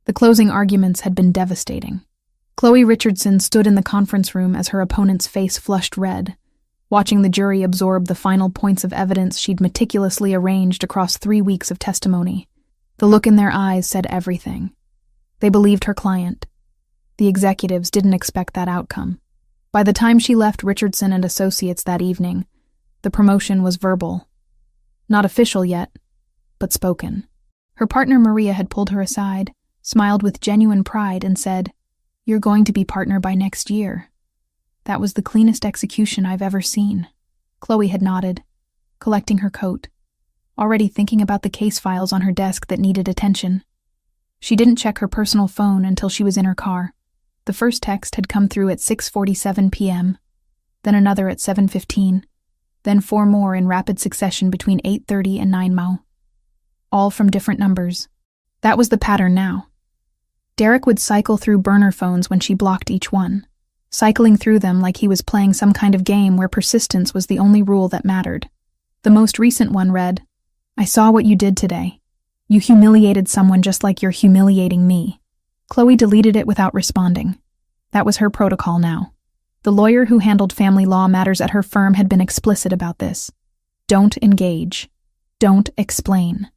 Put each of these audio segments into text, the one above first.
The closing arguments had been devastating. Chloe Richardson stood in the conference room as her opponent's face flushed red, watching the jury absorb the final points of evidence she'd meticulously arranged across 3 weeks of testimony. The look in their eyes said everything. They believed her client. The executives didn't expect that outcome. By the time she left Richardson and Associates that evening, the promotion was verbal. Not official yet, but spoken. Her partner Maria had pulled her aside, smiled with genuine pride, and said, "You're going to be partner by next year." That was the cleanest execution I've ever seen. Chloe had nodded, collecting her coat, already thinking about the case files on her desk that needed attention. She didn't check her personal phone until she was in her car. The first text had come through at 6:47 p.m., then another at 7:15, then 4 more in rapid succession between 8:30 and 9 m, all from different numbers. That was the pattern now. Derek would cycle through burner phones when she blocked each one, cycling through them like he was playing some kind of game where persistence was the only rule that mattered. The most recent one read, "I saw what you did today. You humiliated someone just like you're humiliating me." Chloe deleted it without responding. That was her protocol now. The lawyer who handled family law matters at her firm had been explicit about this. Don't engage. Don't explain.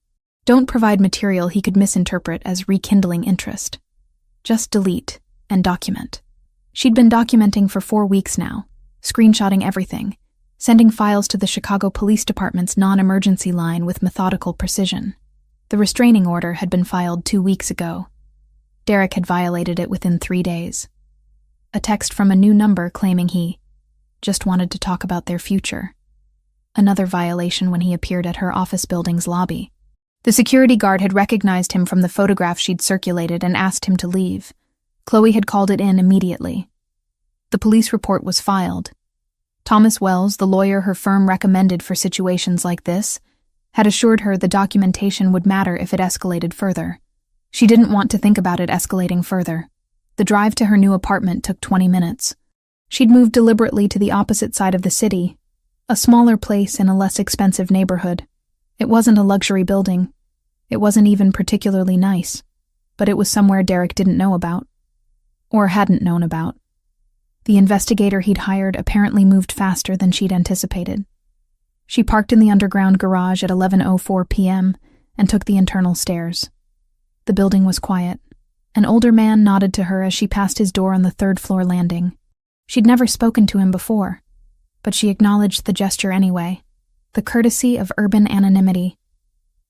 Don't provide material he could misinterpret as rekindling interest. Just delete and document. She'd been documenting for 4 weeks now, screenshotting everything, sending files to the Chicago Police Department's non-emergency line with methodical precision. The restraining order had been filed 2 weeks ago. Derek had violated it within 3 days. A text from a new number claiming he just wanted to talk about their future. Another violation when he appeared at her office building's lobby. The security guard had recognized him from the photograph she'd circulated and asked him to leave. Chloe had called it in immediately. The police report was filed. Thomas Wells, the lawyer her firm recommended for situations like this, had assured her the documentation would matter if it escalated further. She didn't want to think about it escalating further. The drive to her new apartment took 20 minutes. She'd moved deliberately to the opposite side of the city, a smaller place in a less expensive neighborhood. It wasn't a luxury building. It wasn't even particularly nice, but it was somewhere Derek didn't know about, or hadn't known about. The investigator he'd hired apparently moved faster than she'd anticipated. She parked in the underground garage at 11:04 p.m. and took the internal stairs. The building was quiet. An older man nodded to her as she passed his door on the 3rd-floor landing. She'd never spoken to him before, but she acknowledged the gesture anyway, the courtesy of urban anonymity.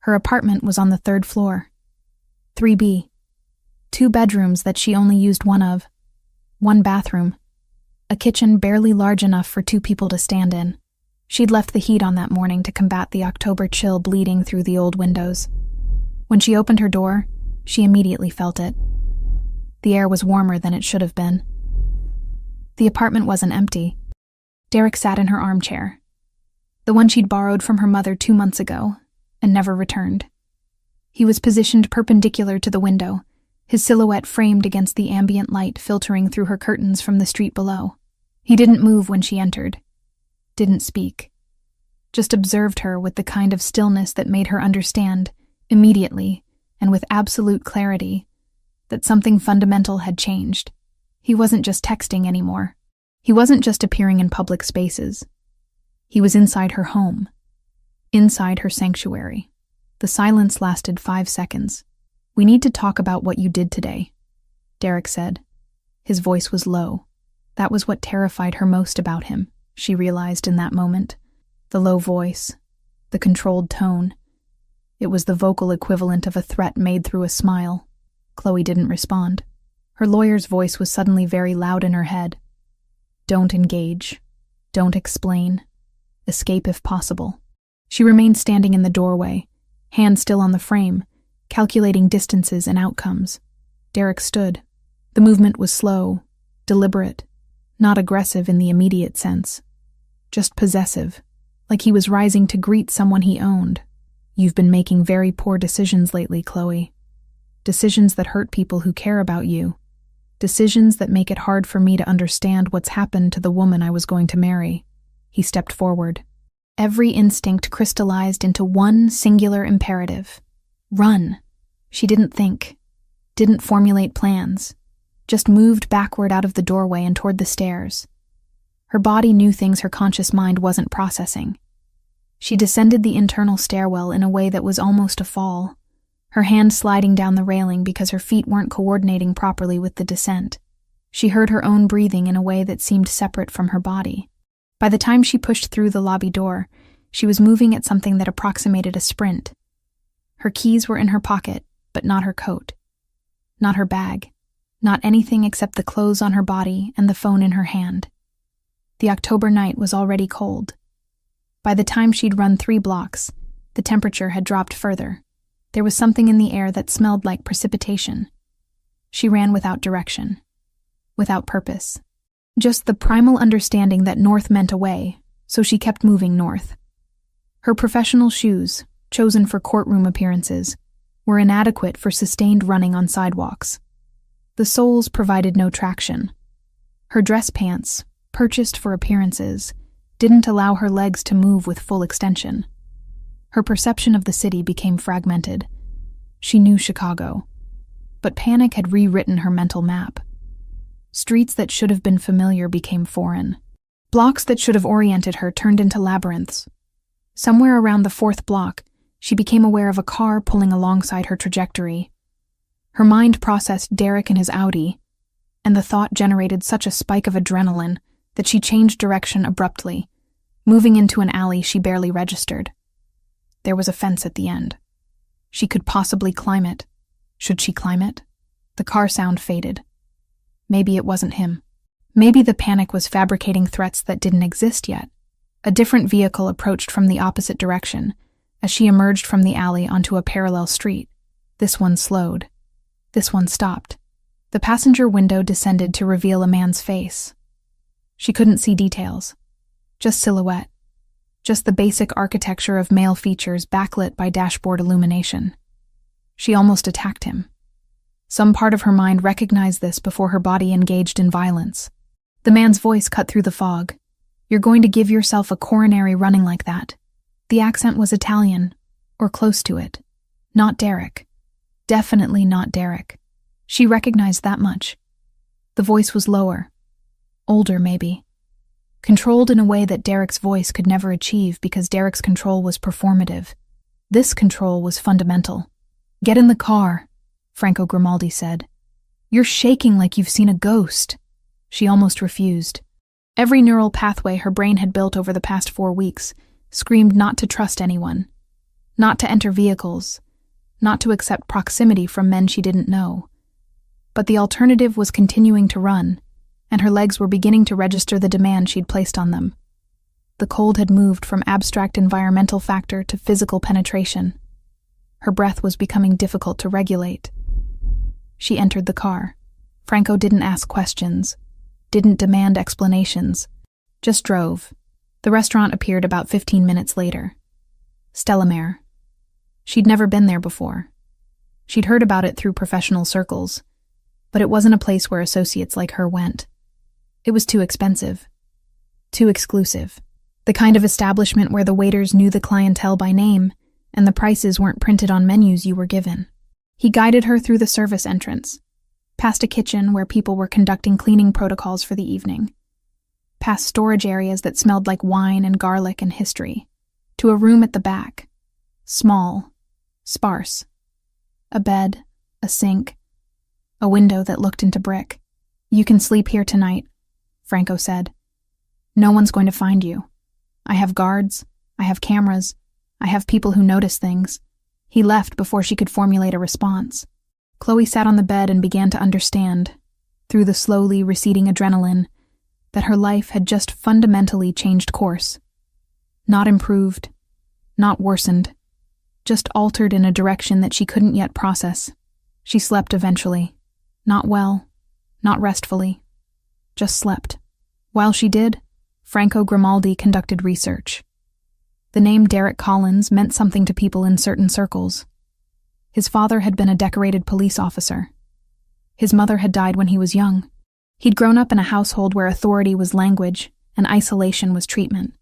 Her apartment was on the 3rd floor. 3B. 2 bedrooms that she only used one of. 1 bathroom. A kitchen barely large enough for 2 people to stand in. She'd left the heat on that morning to combat the October chill bleeding through the old windows. When she opened her door, she immediately felt it. The air was warmer than it should have been. The apartment wasn't empty. Derek sat in her armchair, the one she'd borrowed from her mother 2 months ago, and never returned. He was positioned perpendicular to the window, his silhouette framed against the ambient light filtering through her curtains from the street below. He didn't move when she entered, didn't speak, just observed her with the kind of stillness that made her understand, immediately and with absolute clarity, that something fundamental had changed. He wasn't just texting anymore. He wasn't just appearing in public spaces. He was inside her home, inside her sanctuary. The silence lasted 5 seconds. "We need to talk about what you did today," Derek said. His voice was low. That was what terrified her most about him, she realized in that moment. The low voice, the controlled tone. It was the vocal equivalent of a threat made through a smile. Chloe didn't respond. Her lawyer's voice was suddenly very loud in her head. Don't engage. Don't explain. Escape if possible. She remained standing in the doorway, hand still on the frame, calculating distances and outcomes. Derek stood. The movement was slow, deliberate, not aggressive in the immediate sense, just possessive, like he was rising to greet someone he owned. "You've been making very poor decisions lately, Chloe. Decisions that hurt people who care about you. Decisions that make it hard for me to understand what's happened to the woman I was going to marry." He stepped forward. Every instinct crystallized into one singular imperative. Run. She didn't think. didn't formulate plans, just moved backward out of the doorway and toward the stairs. Her body knew things her conscious mind wasn't processing. She descended the internal stairwell in a way that was almost a fall, her hand sliding down the railing because her feet weren't coordinating properly with the descent. She heard her own breathing in a way that seemed separate from her body. By the time she pushed through the lobby door, she was moving at something that approximated a sprint. Her keys were in her pocket, but not her coat. Not her bag. Not anything except the clothes on her body and the phone in her hand. The October night was already cold. By the time she'd run 3 blocks, the temperature had dropped further. There was something in the air that smelled like precipitation. She ran without direction. Without purpose. Just the primal understanding that north meant away, so she kept moving north. Her professional shoes, chosen for courtroom appearances, were inadequate for sustained running on sidewalks. The soles provided no traction. Her dress pants, purchased for appearances, didn't allow her legs to move with full extension. Her perception of the city became fragmented. She knew Chicago, but panic had rewritten her mental map. Streets that should have been familiar became foreign. Blocks that should have oriented her turned into labyrinths. Somewhere around the 4th block, she became aware of a car pulling alongside her trajectory. Her mind processed Derek and his Audi, and the thought generated such a spike of adrenaline that she changed direction abruptly, moving into an alley she barely registered. There was a fence at the end. She could possibly climb it. Should she climb it? The car sound faded. Maybe it wasn't him. Maybe the panic was fabricating threats that didn't exist yet. A different vehicle approached from the opposite direction as she emerged from the alley onto a parallel street. This one slowed. This one stopped. The passenger window descended to reveal a man's face. She couldn't see details. Just silhouette. Just the basic architecture of male features backlit by dashboard illumination. She almost attacked him. Some part of her mind recognized this before her body engaged in violence. The man's voice cut through the fog. "You're going to give yourself a coronary running like that." The accent was Italian, or close to it. Not Derek. Definitely not Derek. She recognized that much. The voice was lower. Older, maybe. Controlled in a way that Derek's voice could never achieve because Derek's control was performative. This control was fundamental. "Get in the car," Franco Grimaldi said. "You're shaking like you've seen a ghost." She almost refused. Every neural pathway her brain had built over the past 4 weeks screamed not to trust anyone, not to enter vehicles, not to accept proximity from men she didn't know. But the alternative was continuing to run, and her legs were beginning to register the demand she'd placed on them. The cold had moved from abstract environmental factor to physical penetration. Her breath was becoming difficult to regulate. She entered the car. Franco didn't ask questions, didn't demand explanations, just drove. The restaurant appeared about 15 minutes later. Stellamare. She'd never been there before. She'd heard about it through professional circles, but it wasn't a place where associates like her went. It was too expensive. Too exclusive. The kind of establishment where the waiters knew the clientele by name, and the prices weren't printed on menus you were given. He guided her through the service entrance, past a kitchen where people were conducting cleaning protocols for the evening, past storage areas that smelled like wine and garlic and history, to a room at the back. Small, sparse. A bed, a sink, a window that looked into brick. "You can sleep here tonight," Franco said. "No one's going to find you. I have guards, I have cameras, I have people who notice things." He left before she could formulate a response. Chloe sat on the bed and began to understand, through the slowly receding adrenaline, that her life had just fundamentally changed course. Not improved, not worsened, just altered in a direction that she couldn't yet process. She slept eventually. Not well, not restfully. Just slept. While she did, Franco Grimaldi conducted research. The name Derek Collins meant something to people in certain circles. His father had been a decorated police officer. His mother had died when he was young. He'd grown up in a household where authority was language and isolation was treatment.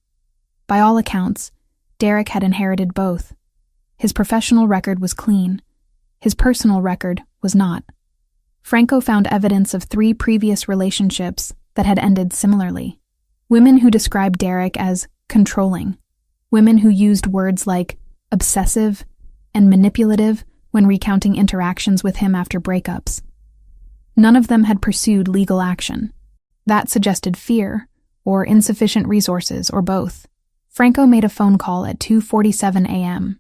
By all accounts, Derek had inherited both. His professional record was clean. His personal record was not. Franco found evidence of 3 previous relationships that had ended similarly. Women who described Derek as controlling. Women who used words like obsessive and manipulative when recounting interactions with him after breakups. None of them had pursued legal action. That suggested fear, or insufficient resources, or both. Franco made a phone call at 2:47 a.m.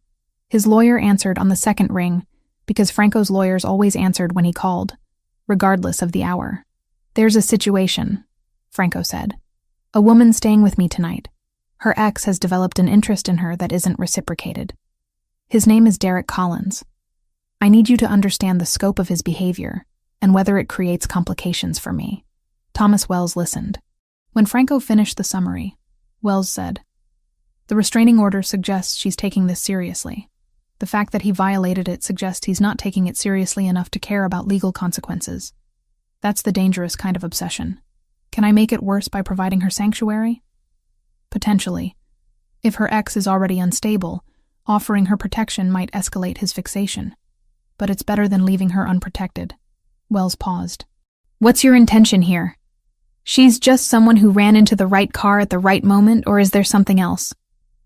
His lawyer answered on the second ring because Franco's lawyers always answered when he called, regardless of the hour. "There's a situation," Franco said. "A woman staying with me tonight. Her ex has developed an interest in her that isn't reciprocated. His name is Derek Collins. I need you to understand the scope of his behavior and whether it creates complications for me." Thomas Wells listened. When Franco finished the summary, Wells said, "The restraining order suggests she's taking this seriously. The fact that he violated it suggests he's not taking it seriously enough to care about legal consequences. That's the dangerous kind of obsession. Can I make it worse by providing her sanctuary? Potentially. If her ex is already unstable, offering her protection might escalate his fixation. But it's better than leaving her unprotected." Wells paused. "What's your intention here? She's just someone who ran into the right car at the right moment, or is there something else?"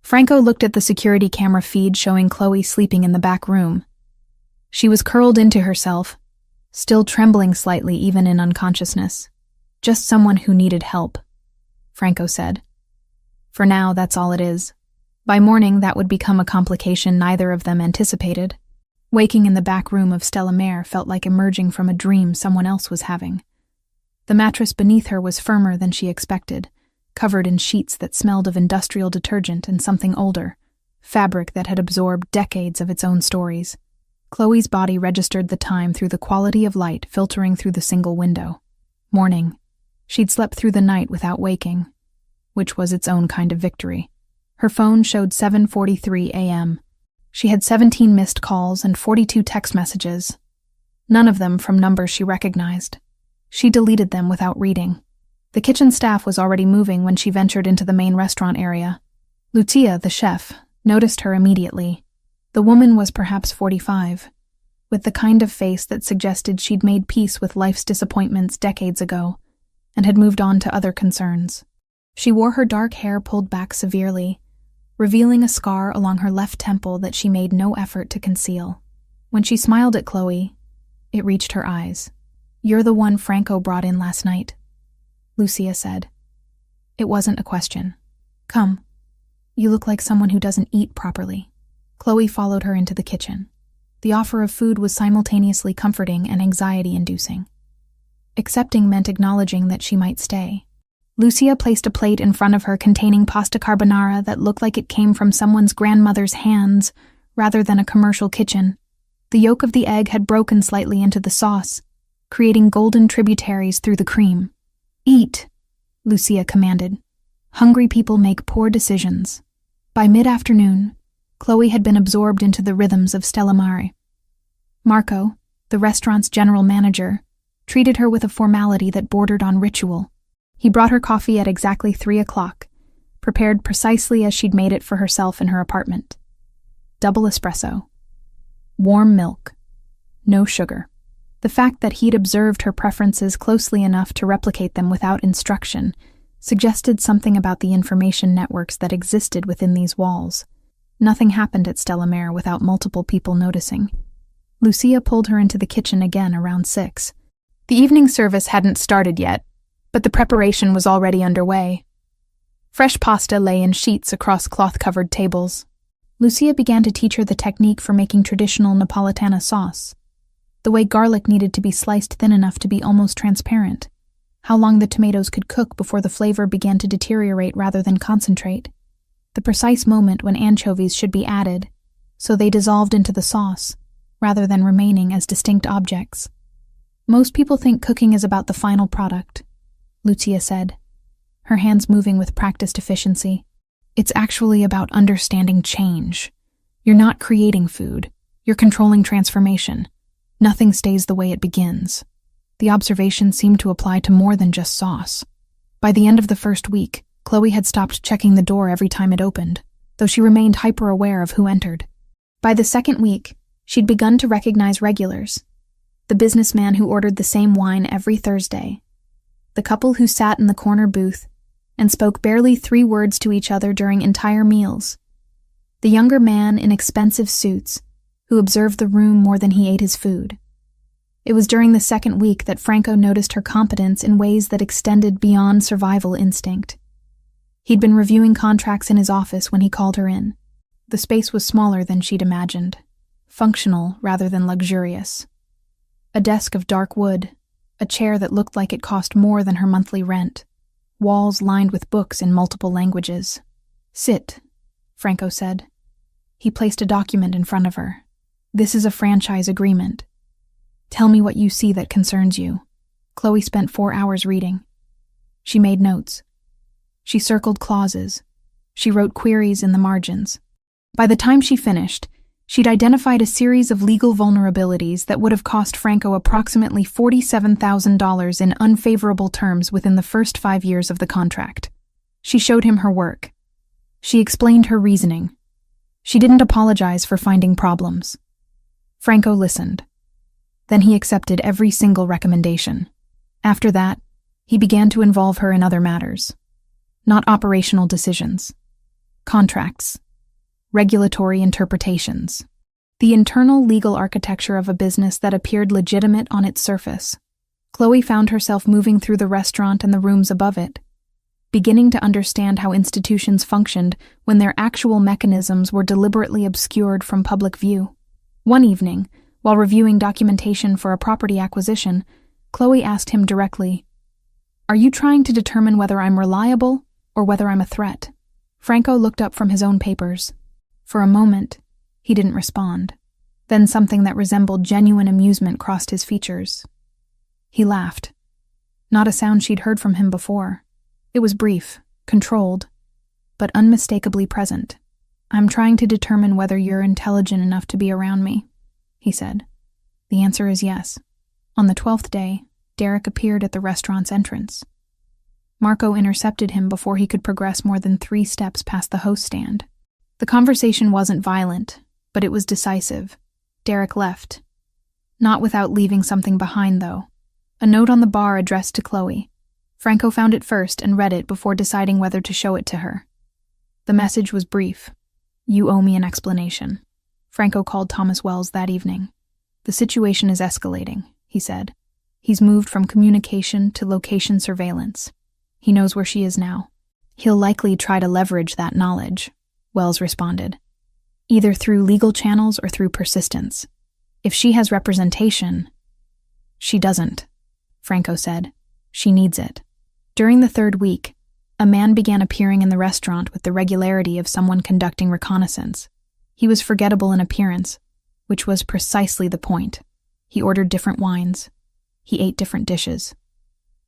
Franco looked at the security camera feed showing Chloe sleeping in the back room. She was curled into herself, still trembling slightly even in unconsciousness. "Just someone who needed help," Franco said. "For now, that's all it is. By morning, that would become a complication neither of them anticipated." Waking in the back room of Stella Mare felt like emerging from a dream someone else was having. The mattress beneath her was firmer than she expected, covered in sheets that smelled of industrial detergent and something older, fabric that had absorbed decades of its own stories. Chloe's body registered the time through the quality of light filtering through the single window. Morning. She'd slept through the night without waking, which was its own kind of victory. Her phone showed 7:43 a.m. She had 17 missed calls and 42 text messages, none of them from numbers she recognized. She deleted them without reading. The kitchen staff was already moving when she ventured into the main restaurant area. Lucia, the chef, noticed her immediately. The woman was perhaps 45, with the kind of face that suggested she'd made peace with life's disappointments decades ago and had moved on to other concerns. She wore her dark hair pulled back severely, revealing a scar along her left temple that she made no effort to conceal. When she smiled at Chloe, it reached her eyes. "You're the one Franco brought in last night," Lucia said. It wasn't a question. "Come. You look like someone who doesn't eat properly." Chloe followed her into the kitchen. The offer of food was simultaneously comforting and anxiety-inducing. Accepting meant acknowledging that she might stay. Lucia placed a plate in front of her containing pasta carbonara that looked like it came from someone's grandmother's hands rather than a commercial kitchen. The yolk of the egg had broken slightly into the sauce, creating golden tributaries through the cream. "Eat," Lucia commanded. Hungry people make poor decisions. By mid-afternoon, Chloe had been absorbed into the rhythms of Stella Mare. Marco, the restaurant's general manager, treated her with a formality that bordered on ritual. He brought her coffee at exactly 3 o'clock, prepared precisely as she'd made it for herself in her apartment. Double espresso. Warm milk. No sugar. The fact that he'd observed her preferences closely enough to replicate them without instruction suggested something about the information networks that existed within these walls. Nothing happened at Stella Mare without multiple people noticing. Lucia pulled her into the kitchen again around 6. The evening service hadn't started yet, but the preparation was already underway. Fresh pasta lay in sheets across cloth-covered tables. Lucia began to teach her the technique for making traditional Napolitana sauce. The way garlic needed to be sliced thin enough to be almost transparent. How long the tomatoes could cook before the flavor began to deteriorate rather than concentrate. The precise moment when anchovies should be added, so they dissolved into the sauce, rather than remaining as distinct objects. "Most people think cooking is about the final product," Lucia said, her hands moving with practiced efficiency. "It's actually about understanding change. You're not creating food, you're controlling transformation. Nothing stays the way it begins." The observation seemed to apply to more than just sauce. By the end of the first week, Chloe had stopped checking the door every time it opened, though she remained hyper-aware of who entered. By the second week, she'd begun to recognize regulars. the businessman who ordered the same wine every Thursday, the couple who sat in the corner booth and spoke barely 3 words to each other during entire meals, the younger man in expensive suits who observed the room more than he ate his food. It was during the second week that Franco noticed her competence in ways that extended beyond survival instinct. He'd been reviewing contracts in his office when he called her in. The space was smaller than she'd imagined, functional rather than luxurious. A desk of dark wood, a chair that looked like it cost more than her monthly rent, walls lined with books in multiple languages. "Sit," Franco said. He placed a document in front of her. "This is a franchise agreement. Tell me what you see that concerns you." Chloe spent 4 hours reading. She made notes. She circled clauses. She wrote queries in the margins. By the time she finished, she'd identified a series of legal vulnerabilities that would have cost Franco approximately $47,000 in unfavorable terms within the first 5 years of the contract. She showed him her work. She explained her reasoning. She didn't apologize for finding problems. Franco listened. Then he accepted every single recommendation. After that, he began to involve her in other matters. Not operational decisions. Contracts. Regulatory interpretations. The internal legal architecture of a business that appeared legitimate on its surface. Chloe found herself moving through the restaurant and the rooms above it, beginning to understand how institutions functioned when their actual mechanisms were deliberately obscured from public view. One evening, while reviewing documentation for a property acquisition, Chloe asked him directly, "Are you trying to determine whether I'm reliable or whether I'm a threat?" Franco looked up from his own papers. For a moment, he didn't respond. Then something that resembled genuine amusement crossed his features. He laughed. Not a sound she'd heard from him before. It was brief, controlled, but unmistakably present. "I'm trying to determine whether you're intelligent enough to be around me," he said. "The answer is yes." On the 12th day, Derek appeared at the restaurant's entrance. Marco intercepted him before he could progress more than 3 steps past the host stand. The conversation wasn't violent, but it was decisive. Derek left. Not without leaving something behind, though. A note on the bar addressed to Chloe. Franco found it first and read it before deciding whether to show it to her. The message was brief. "You owe me an explanation." Franco called Thomas Wells that evening. "The situation is escalating," he said. "He's moved from communication to location surveillance. He knows where she is now. He'll likely try to leverage that knowledge," Wells responded. "Either through legal channels or through persistence. If she has representation..." "She doesn't," Franco said. "She needs it." During the 3rd week, a man began appearing in the restaurant with the regularity of someone conducting reconnaissance. He was forgettable in appearance, which was precisely the point. He ordered different wines. He ate different dishes.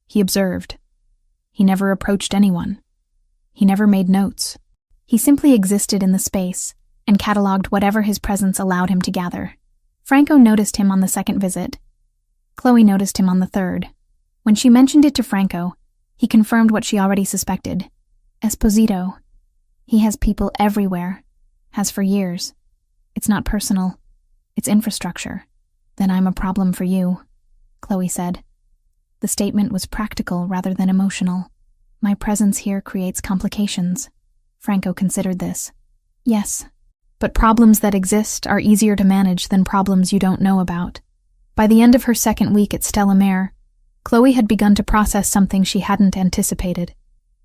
He observed. He never approached anyone. He never made notes. He simply existed in the space and cataloged whatever his presence allowed him to gather. Franco noticed him on the 2nd visit. Chloe noticed him on the 3rd. When she mentioned it to Franco, he confirmed what she already suspected. Esposito. He has people everywhere. Has for years. It's not personal. It's infrastructure. "Then I'm a problem for you," Chloe said. The statement was practical rather than emotional. "My presence here creates complications." Franco considered this. "Yes, but problems that exist are easier to manage than problems you don't know about." By the end of her 2nd week at Stella Mare, Chloe had begun to process something she hadn't anticipated.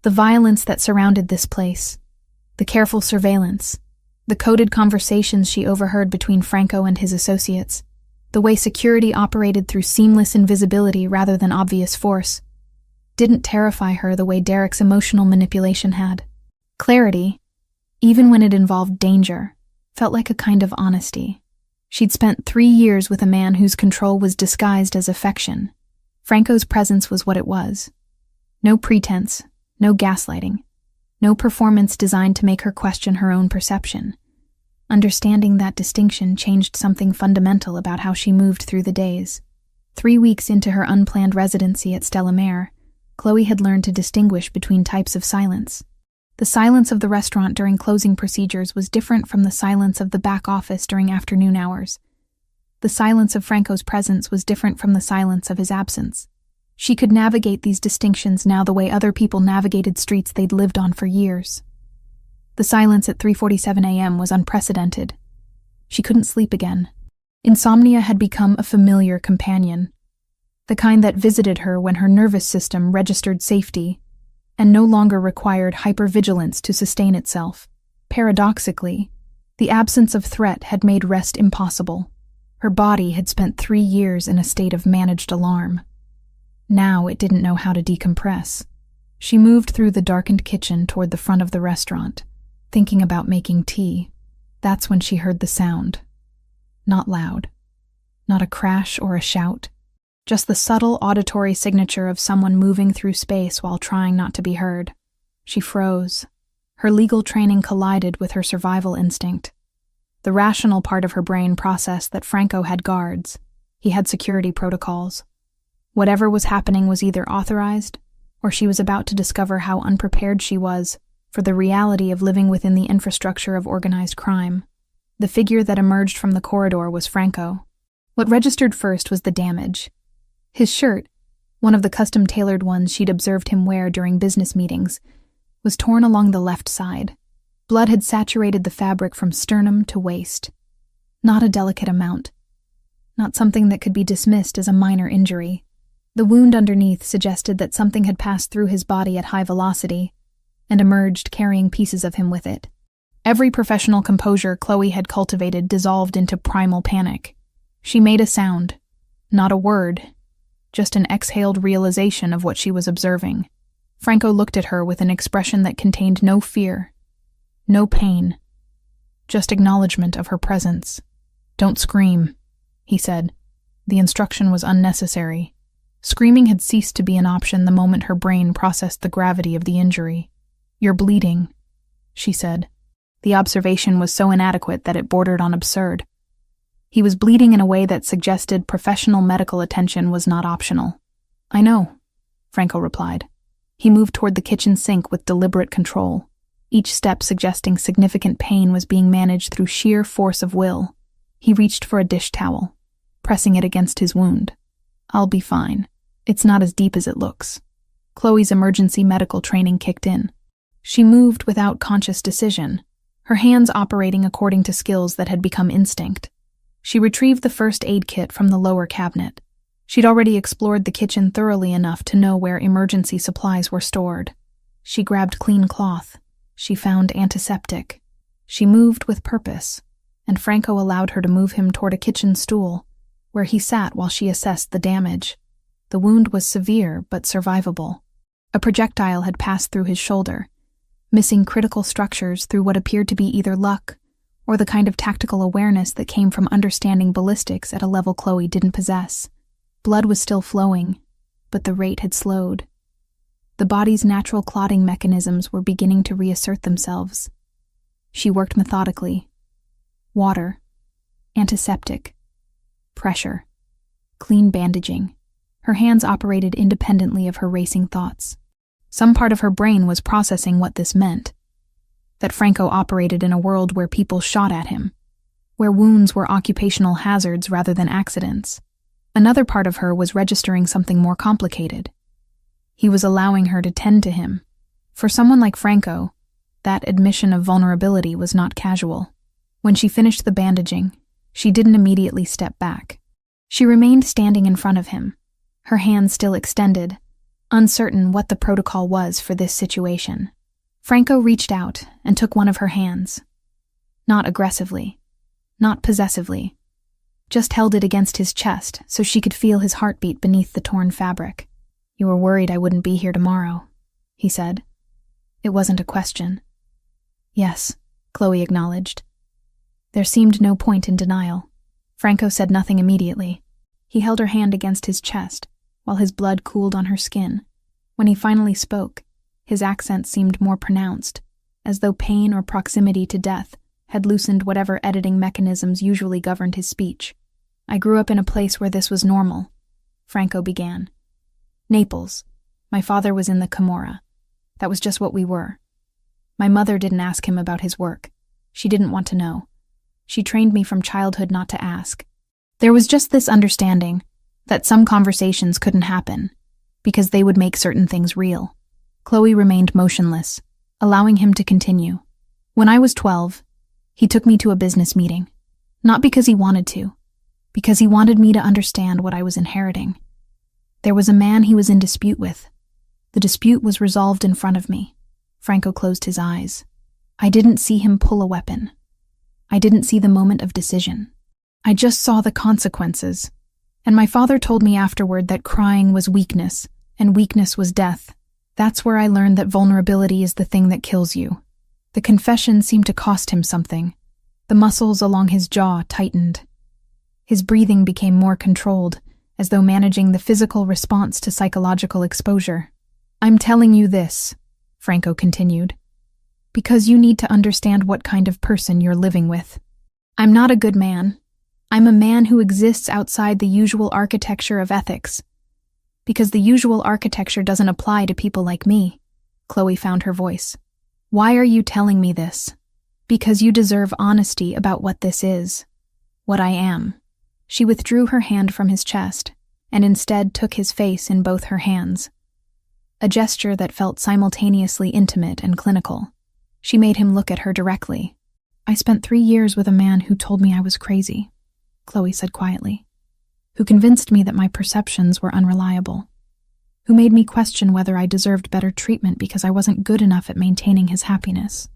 The violence that surrounded this place, the careful surveillance, the coded conversations she overheard between Franco and his associates, the way security operated through seamless invisibility rather than obvious force, didn't terrify her the way Derek's emotional manipulation had. Clarity, even when it involved danger, felt like a kind of honesty. She'd spent 3 years with a man whose control was disguised as affection. Franco's presence was what it was. No pretense, no gaslighting, no performance designed to make her question her own perception. Understanding that distinction changed something fundamental about how she moved through the days. 3 weeks into her unplanned residency at Stella Mare, Chloe had learned to distinguish between types of silence. The silence of the restaurant during closing procedures was different from the silence of the back office during afternoon hours. The silence of Franco's presence was different from the silence of his absence. She could navigate these distinctions now the way other people navigated streets they'd lived on for years. The silence at 3:47 a.m. was unprecedented. She couldn't sleep again. Insomnia had become a familiar companion, the kind that visited her when her nervous system registered safety and no longer required hypervigilance to sustain itself. Paradoxically, the absence of threat had made rest impossible. Her body had spent 3 years in a state of managed alarm. Now it didn't know how to decompress. She moved through the darkened kitchen toward the front of the restaurant, thinking about making tea. That's when she heard the sound. Not loud. Not a crash or a shout. Just the subtle auditory signature of someone moving through space while trying not to be heard. She froze. Her legal training collided with her survival instinct. The rational part of her brain processed that Franco had guards. He had security protocols. Whatever was happening was either authorized, or she was about to discover how unprepared she was for the reality of living within the infrastructure of organized crime. The figure that emerged from the corridor was Franco. What registered first was the damage. His shirt, one of the custom-tailored ones she'd observed him wear during business meetings, was torn along the left side. Blood had saturated the fabric from sternum to waist. Not a delicate amount. Not something that could be dismissed as a minor injury. The wound underneath suggested that something had passed through his body at high velocity and emerged carrying pieces of him with it. Every professional composure Chloe had cultivated dissolved into primal panic. She made a sound, not a word, just an exhaled realization of what she was observing. Franco looked at her with an expression that contained no fear, no pain, just acknowledgement of her presence. "Don't scream," he said. The instruction was unnecessary. Screaming had ceased to be an option the moment her brain processed the gravity of the injury. "You're bleeding," she said. The observation was so inadequate that it bordered on absurd. He was bleeding in a way that suggested professional medical attention was not optional. "I know," Franco replied. He moved toward the kitchen sink with deliberate control. Each step suggesting significant pain was being managed through sheer force of will. He reached for a dish towel, pressing it against his wound. "I'll be fine. It's not as deep as it looks." Chloe's emergency medical training kicked in. She moved without conscious decision, her hands operating according to skills that had become instinct. She retrieved the first aid kit from the lower cabinet. She'd already explored the kitchen thoroughly enough to know where emergency supplies were stored. She grabbed clean cloth. She found antiseptic. She moved with purpose, and Franco allowed her to move him toward a kitchen stool, where he sat while she assessed the damage. The wound was severe but survivable. A projectile had passed through his shoulder, missing critical structures through what appeared to be either luck or the kind of tactical awareness that came from understanding ballistics at a level Chloe didn't possess. Blood was still flowing, but the rate had slowed. The body's natural clotting mechanisms were beginning to reassert themselves. She worked methodically. Water, antiseptic, pressure, clean bandaging. Her hands operated independently of her racing thoughts. Some part of her brain was processing what this meant. That Franco operated in a world where people shot at him, where wounds were occupational hazards rather than accidents. Another part of her was registering something more complicated. He was allowing her to tend to him. For someone like Franco, that admission of vulnerability was not casual. When she finished the bandaging, she didn't immediately step back. She remained standing in front of him, her hands still extended, uncertain what the protocol was for this situation. Franco reached out and took one of her hands. Not aggressively, not possessively, just held it against his chest so she could feel his heartbeat beneath the torn fabric. "You were worried I wouldn't be here tomorrow," he said. It wasn't a question. "Yes," Chloe acknowledged. There seemed no point in denial. Franco said nothing immediately. He held her hand against his chest, while his blood cooled on her skin. When he finally spoke, his accent seemed more pronounced, as though pain or proximity to death had loosened whatever editing mechanisms usually governed his speech. "I grew up in a place where this was normal," Franco began. "Naples. My father was in the Camorra. That was just what we were. My mother didn't ask him about his work. She didn't want to know. She trained me from childhood not to ask. There was just this understanding that some conversations couldn't happen because they would make certain things real. Chloe remained motionless, allowing him to continue. When I was 12, he took me to a business meeting. Not because he wanted to, because he wanted me to understand what I was inheriting. There was a man he was in dispute with. The dispute was resolved in front of me. Franco closed his eyes. I didn't see him pull a weapon. I didn't see the moment of decision. I just saw the consequences. And my father told me afterward that crying was weakness, and weakness was death. That's where I learned that vulnerability is the thing that kills you. The confession seemed to cost him something. The muscles along his jaw tightened. His breathing became more controlled, as though managing the physical response to psychological exposure. I'm telling you this, Franco continued, because you need to understand what kind of person you're living with. I'm not a good man. I'm a man who exists outside the usual architecture of ethics. Because the usual architecture doesn't apply to people like me. Chloe found her voice. Why are you telling me this? Because you deserve honesty about what this is. What I am. She withdrew her hand from his chest, and instead took his face in both her hands. A gesture that felt simultaneously intimate and clinical. She made him look at her directly. I spent 3 years with a man who told me I was crazy, Chloe said quietly, who convinced me that my perceptions were unreliable, who made me question whether I deserved better treatment because I wasn't good enough at maintaining his happiness.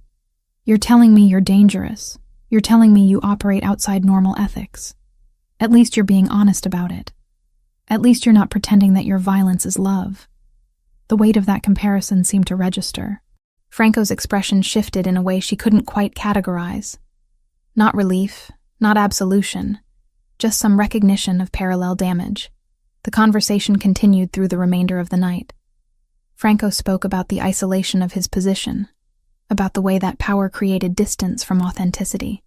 You're telling me you're dangerous. You're telling me you operate outside normal ethics. At least you're being honest about it. At least you're not pretending that your violence is love. The weight of that comparison seemed to register. Franco's expression shifted in a way she couldn't quite categorize. Not relief, not absolution, just some recognition of parallel damage. The conversation continued through the remainder of the night. Franco spoke about the isolation of his position, about the way that power created distance from authenticity,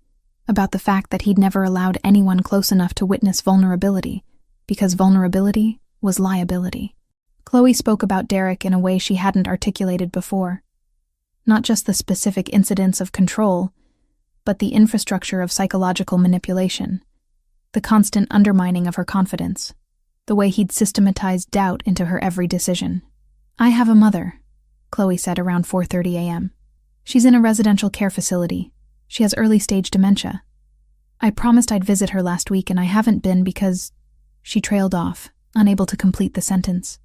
about the fact that he'd never allowed anyone close enough to witness vulnerability, because vulnerability was liability. Chloe spoke about Derek in a way she hadn't articulated before. Not just the specific incidents of control, but the infrastructure of psychological manipulation, the constant undermining of her confidence, the way he'd systematized doubt into her every decision. I have a mother, Chloe said around 4:30 a.m. She's in a residential care facility. She has early-stage dementia. I promised I'd visit her last week and I haven't been because... She trailed off, unable to complete the sentence.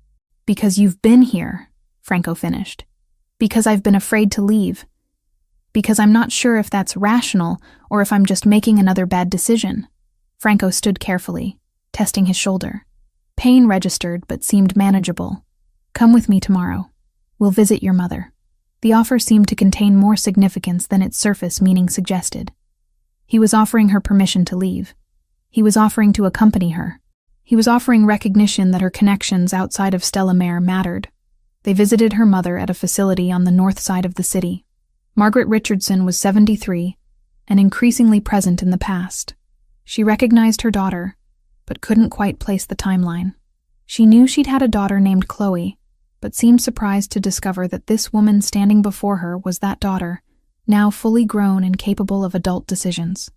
Because you've been here, Franco finished. Because I've been afraid to leave. Because I'm not sure if that's rational or if I'm just making another bad decision. Franco stood carefully, testing his shoulder. Pain registered but seemed manageable. Come with me tomorrow. We'll visit your mother. The offer seemed to contain more significance than its surface meaning suggested. He was offering her permission to leave. He was offering to accompany her. He was offering recognition that her connections outside of Stella Mare mattered. They visited her mother at a facility on the north side of the city. Margaret Richardson was 73 and increasingly present in the past. She recognized her daughter, but couldn't quite place the timeline. She knew she'd had a daughter named Chloe, but seemed surprised to discover that this woman standing before her was that daughter, now fully grown and capable of adult decisions.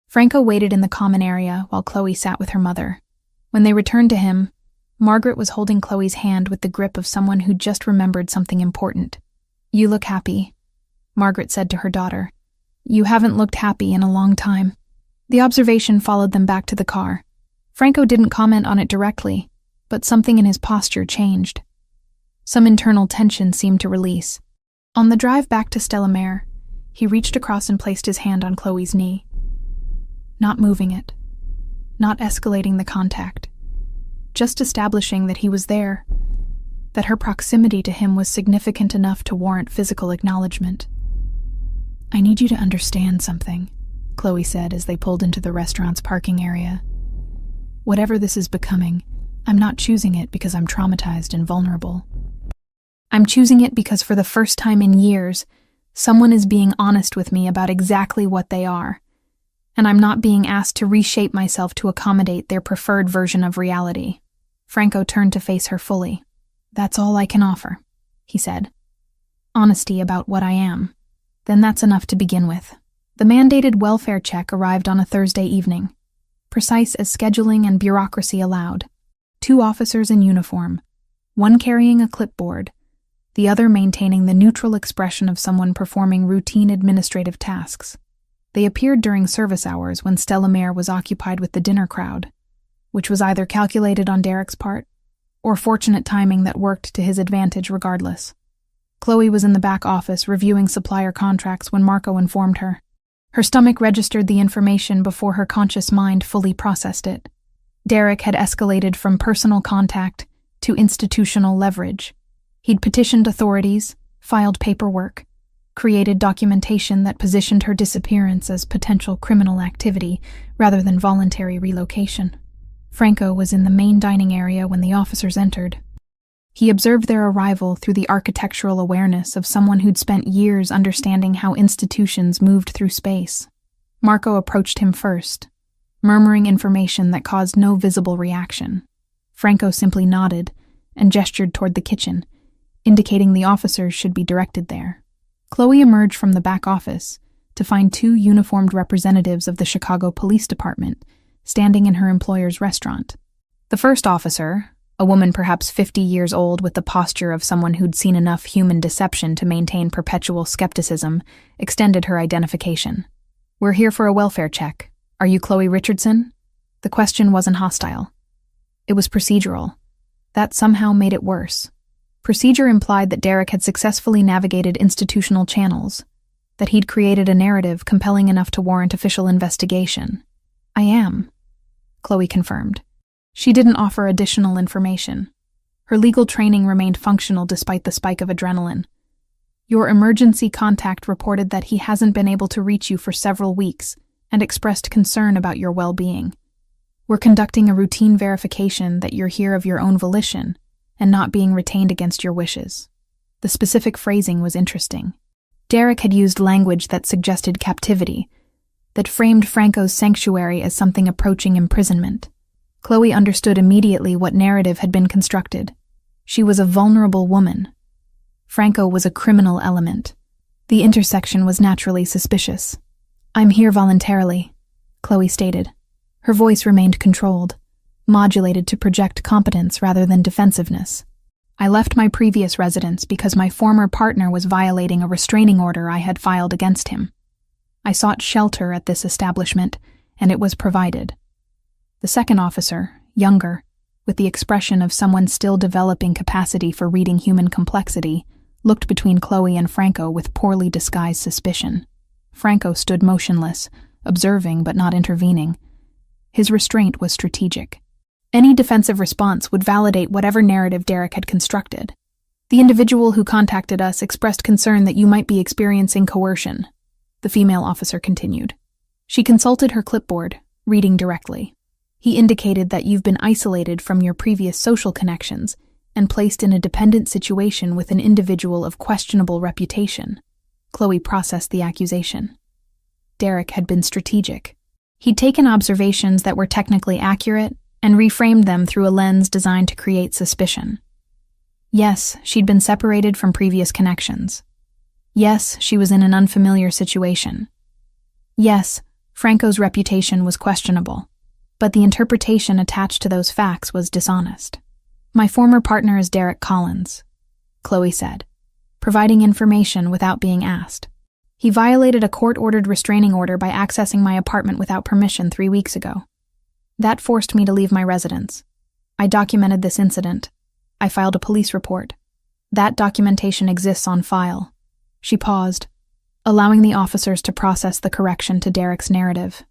Franco waited in the common area while Chloe sat with her mother. When they returned to him, Margaret was holding Chloe's hand with the grip of someone who'd just remembered something important. You look happy, Margaret said to her daughter. You haven't looked happy in a long time. The observation followed them back to the car. Franco didn't comment on it directly, but something in his posture changed. Some internal tension seemed to release. On the drive back to Stella Mare, he reached across and placed his hand on Chloe's knee. Not moving it. Not escalating the contact. Just establishing that he was there, that her proximity to him was significant enough to warrant physical acknowledgement. I need you to understand something, Chloe said as they pulled into the restaurant's parking area. Whatever this is becoming, I'm not choosing it because I'm traumatized and vulnerable. I'm choosing it because for the first time in years, someone is being honest with me about exactly what they are, and I'm not being asked to reshape myself to accommodate their preferred version of reality. Franco turned to face her fully. That's all I can offer, he said. Honesty about what I am. Then that's enough to begin with. The mandated welfare check arrived on a Thursday evening. precise as scheduling and bureaucracy allowed. 2 officers in uniform, one carrying a clipboard, the other maintaining the neutral expression of someone performing routine administrative tasks. They appeared during service hours when Stella Mayer was occupied with the dinner crowd, which was either calculated on Derek's part or fortunate timing that worked to his advantage regardless. Chloe was in the back office reviewing supplier contracts when Marco informed her. Her stomach registered the information before her conscious mind fully processed it. Derek had escalated from personal contact to institutional leverage. He'd petitioned authorities, filed paperwork, created documentation that positioned her disappearance as potential criminal activity rather than voluntary relocation. Franco was in the main dining area when the officers entered. He observed their arrival through the architectural awareness of someone who'd spent years understanding how institutions moved through space. Marco approached him first, murmuring information that caused no visible reaction. Franco simply nodded and gestured toward the kitchen, indicating the officers should be directed there. Chloe emerged from the back office to find 2 uniformed representatives of the Chicago Police Department standing in her employer's restaurant. The first officer, a woman perhaps 50 years old with the posture of someone who'd seen enough human deception to maintain perpetual skepticism, extended her identification. "We're here for a welfare check. Are you Chloe Richardson?" The question wasn't hostile. It was procedural. That somehow made it worse. Procedure implied that Derek had successfully navigated institutional channels, that he'd created a narrative compelling enough to warrant official investigation. "I am," Chloe confirmed. She didn't offer additional information. Her legal training remained functional despite the spike of adrenaline. "Your emergency contact reported that he hasn't been able to reach you for several weeks and expressed concern about your well-being. We're conducting a routine verification that you're here of your own volition and not being retained against your wishes." The specific phrasing was interesting. Derek had used language that suggested captivity, that framed Franco's sanctuary as something approaching imprisonment. Chloe understood immediately what narrative had been constructed. She was a vulnerable woman. Franco was a criminal element. The intersection was naturally suspicious. "I'm here voluntarily," Chloe stated. Her voice remained controlled, modulated to project competence rather than defensiveness. "I left my previous residence because my former partner was violating a restraining order I had filed against him. I sought shelter at this establishment, and it was provided." The second officer, younger, with the expression of someone still developing capacity for reading human complexity, looked between Chloe and Franco with poorly disguised suspicion. Franco stood motionless, observing but not intervening. His restraint was strategic. Any defensive response would validate whatever narrative Derek had constructed. "The individual who contacted us expressed concern that you might be experiencing coercion," the female officer continued. She consulted her clipboard, reading directly. "He indicated that you've been isolated from your previous social connections and placed in a dependent situation with an individual of questionable reputation." Chloe processed the accusation. Derek had been strategic. He'd taken observations that were technically accurate and reframed them through a lens designed to create suspicion. Yes, she'd been separated from previous connections. Yes, she was in an unfamiliar situation. Yes, Franco's reputation was questionable, but the interpretation attached to those facts was dishonest. "My former partner is Derek Collins," Chloe said, providing information without being asked. "He violated a court-ordered restraining order by accessing my apartment without permission 3 weeks ago. That forced me to leave my residence. I documented this incident. I filed a police report. That documentation exists on file." She paused, allowing the officers to process the correction to Derek's narrative.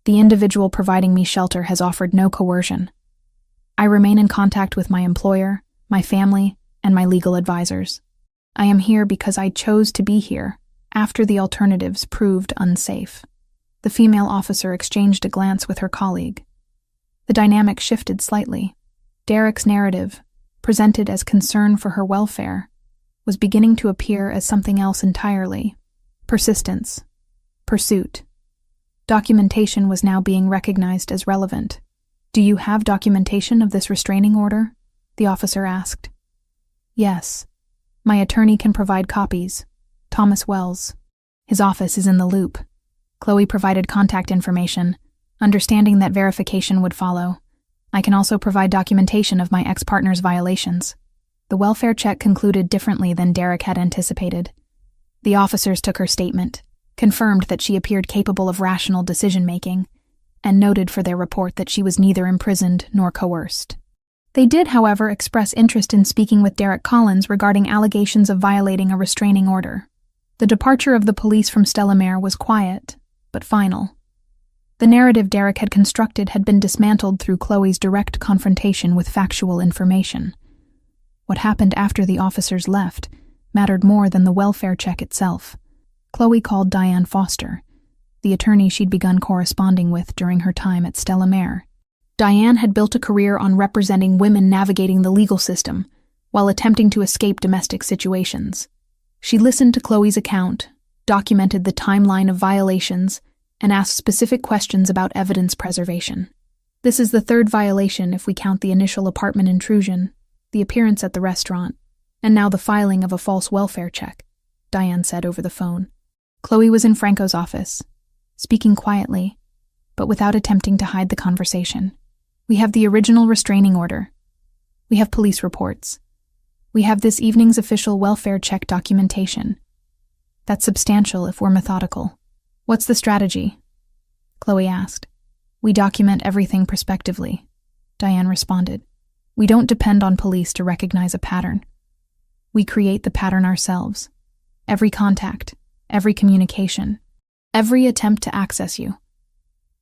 "The individual providing me shelter has offered no coercion. I remain in contact with my employer, my family, and my legal advisors. I am here because I chose to be here after the alternatives proved unsafe." The female officer exchanged a glance with her colleague. The dynamic shifted slightly. Derek's narrative, presented as concern for her welfare, was beginning to appear as something else entirely. Persistence. Pursuit. Documentation was now being recognized as relevant. "Do you have documentation of this restraining order?" the officer asked. "Yes. My attorney can provide copies. Thomas Wells. His office is in the loop." Chloe provided contact information, understanding that verification would follow. I can also provide documentation of my ex-partner's violations. The welfare check concluded differently than Derek had anticipated. The officers took her statement, confirmed that she appeared capable of rational decision-making, and noted for their report that she was neither imprisoned nor coerced. They did, however, express interest in speaking with Derek Collins regarding allegations of violating a restraining order. The departure of the police from Stellamere was quiet, but final. The narrative Derek had constructed had been dismantled through Chloe's direct confrontation with factual information. What happened after the officers left mattered more than the welfare check itself. Chloe called Diane Foster, the attorney she'd begun corresponding with during her time at Stellamere. Diane had built a career on representing women navigating the legal system while attempting to escape domestic situations. She listened to Chloe's account, documented the timeline of violations, and asked specific questions about evidence preservation. This is the third violation if we count the initial apartment intrusion, the appearance at the restaurant, and now the filing of a false welfare check, Diane said over the phone. Chloe was in Franco's office, speaking quietly, but without attempting to hide the conversation. We have the original restraining order. We have police reports. We have this evening's official welfare check documentation. That's substantial if we're methodical. What's the strategy? Chloe asked. We document everything prospectively, Diane responded. We don't depend on police to recognize a pattern. We create the pattern ourselves. Every contact, every communication, every attempt to access you.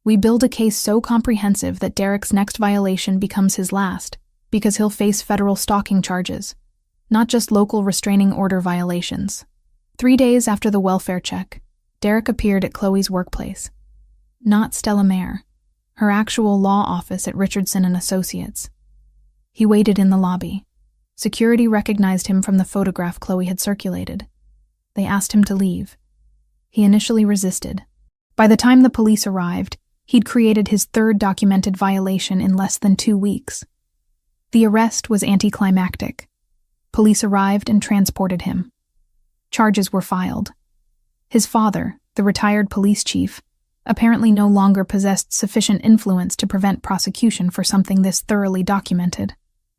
We build a case so comprehensive that Derek's next violation becomes his last, because he'll face federal stalking charges, not just local restraining order violations. 3 days after the welfare check, Derek appeared at Chloe's workplace. Not Stellamere, her actual law office at Richardson & Associates. He waited in the lobby. Security recognized him from the photograph Chloe had circulated. They asked him to leave. He initially resisted. By the time the police arrived, he'd created his third documented violation in less than 2 weeks. The arrest was anticlimactic. Police arrived and transported him. Charges were filed. His father, the retired police chief, apparently no longer possessed sufficient influence to prevent prosecution for something this thoroughly documented.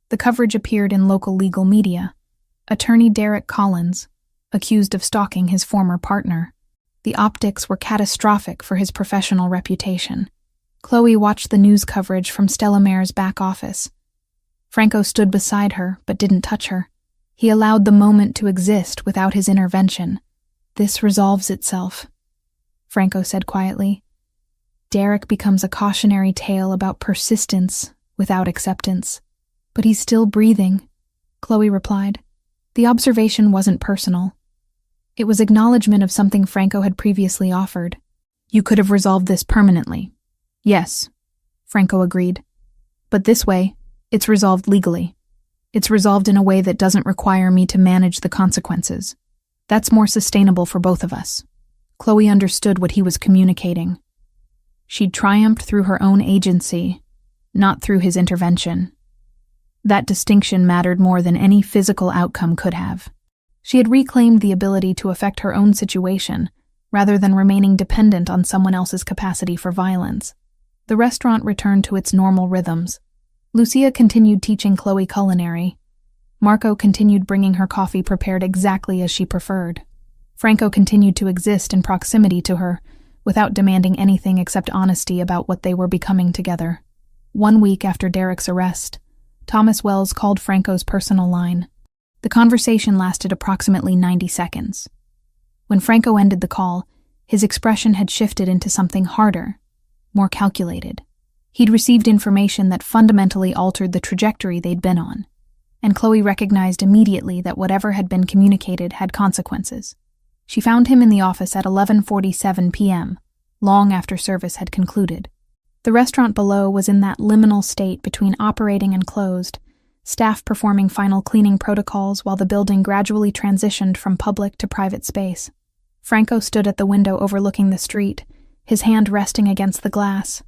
The coverage appeared in local legal media. Attorney Derek Collins, accused of stalking his former partner. The optics were catastrophic for his professional reputation. Chloe watched the news coverage from Stellamere's back office. Franco stood beside her, but didn't touch her. He allowed the moment to exist without his intervention. This resolves itself, Franco said quietly. Derek becomes a cautionary tale about persistence without acceptance. But he's still breathing, Chloe replied. The observation wasn't personal. It was acknowledgement of something Franco had previously offered. You could have resolved this permanently. Yes, Franco agreed. But this way, it's resolved legally. It's resolved in a way that doesn't require me to manage the consequences. That's more sustainable for both of us. Chloe understood what he was communicating. She'd triumphed through her own agency, not through his intervention. That distinction mattered more than any physical outcome could have. She had reclaimed the ability to affect her own situation, rather than remaining dependent on someone else's capacity for violence. The restaurant returned to its normal rhythms. Lucia continued teaching Chloe culinary. Marco continued bringing her coffee prepared exactly as she preferred. Franco continued to exist in proximity to her, without demanding anything except honesty about what they were becoming together. 1 week after Derek's arrest, Thomas Wells called Franco's personal line. The conversation lasted approximately 90 seconds. When Franco ended the call, his expression had shifted into something harder, more calculated. He'd received information that fundamentally altered the trajectory they'd been on, and Chloe recognized immediately that whatever had been communicated had consequences. She found him in the office at 11:47 p.m., long after service had concluded. The restaurant below was in that liminal state between operating and closed, staff performing final cleaning protocols while the building gradually transitioned from public to private space. Franco stood at the window overlooking the street, his hand resting against the glass.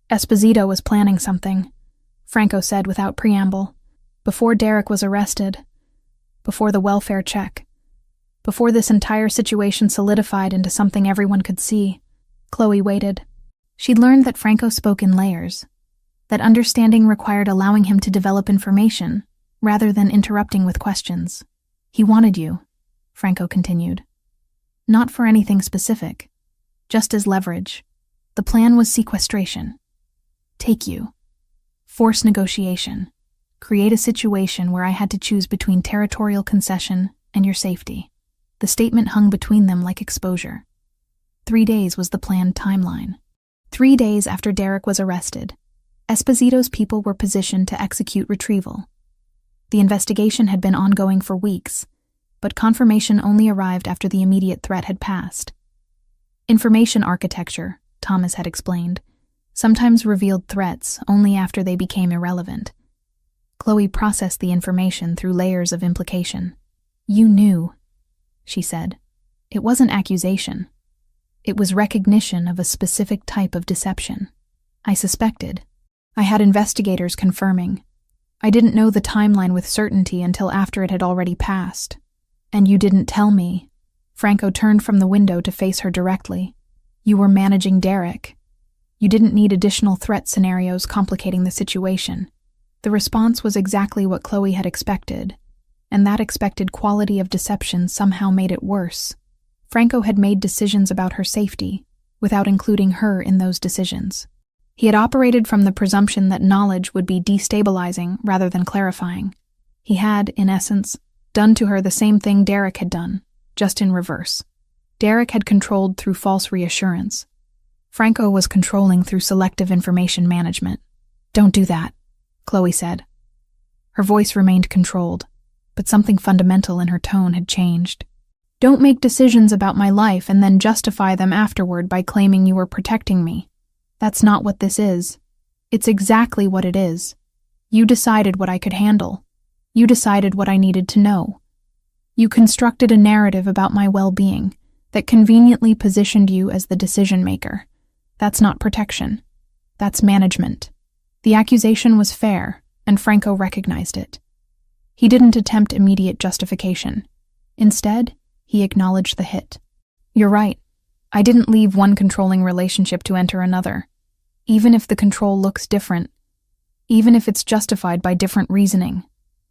Esposito was planning something, Franco said without preamble. Before Derek was arrested, before the welfare check, before this entire situation solidified into something everyone could see. Chloe waited. She'd learned that Franco spoke in layers, that understanding required allowing him to develop information, rather than interrupting with questions. He wanted you, Franco continued. Not for anything specific, just as leverage. The plan was sequestration. Take you. Force negotiation. Create a situation where I had to choose between territorial concession and your safety. The statement hung between them like exposure. 3 days was the planned timeline. 3 days after Derek was arrested, Esposito's people were positioned to execute retrieval. The investigation had been ongoing for weeks, but confirmation only arrived after the immediate threat had passed. Information architecture, Thomas had explained, sometimes revealed threats only after they became irrelevant. Chloe processed the information through layers of implication. You knew, she said. It wasn't accusation. It was recognition of a specific type of deception. I suspected. I had investigators confirming. I didn't know the timeline with certainty until after it had already passed. And you didn't tell me. Franco turned from the window to face her directly. You were managing Derek. You didn't need additional threat scenarios complicating the situation. The response was exactly what Chloe had expected, and that expected quality of deception somehow made it worse. Franco had made decisions about her safety, without including her in those decisions. He had operated from the presumption that knowledge would be destabilizing rather than clarifying. He had, in essence, done to her the same thing Derek had done, just in reverse. Derek had controlled through false reassurance. Franco was controlling through selective information management. Don't do that, Chloe said. Her voice remained controlled, but something fundamental in her tone had changed. Don't make decisions about my life and then justify them afterward by claiming you were protecting me. That's not what this is. It's exactly what it is. You decided what I could handle. You decided what I needed to know. You constructed a narrative about my well-being that conveniently positioned you as the decision-maker. That's not protection. That's management. The accusation was fair, and Franco recognized it. He didn't attempt immediate justification. Instead, he acknowledged the hit. You're right. I didn't leave one controlling relationship to enter another. Even if the control looks different, even if it's justified by different reasoning.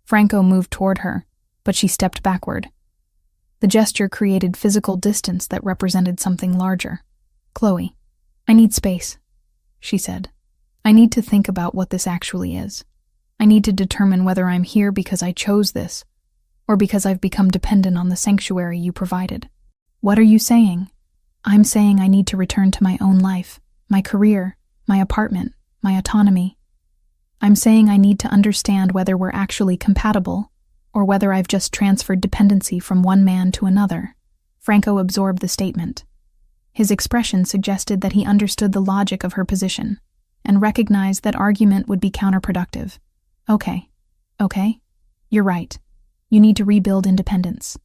Franco moved toward her, but she stepped backward. The gesture created physical distance that represented something larger. Chloe, I need space, she said. I need to think about what this actually is. I need to determine whether I'm here because I chose this, or because I've become dependent on the sanctuary you provided. What are you saying? I'm saying I need to return to my own life, my career, my apartment, my autonomy. I'm saying I need to understand whether we're actually compatible, or whether I've just transferred dependency from one man to another. Franco absorbed the statement. His expression suggested that he understood the logic of her position, and recognized that argument would be counterproductive. Okay, you're right. You need to rebuild independence.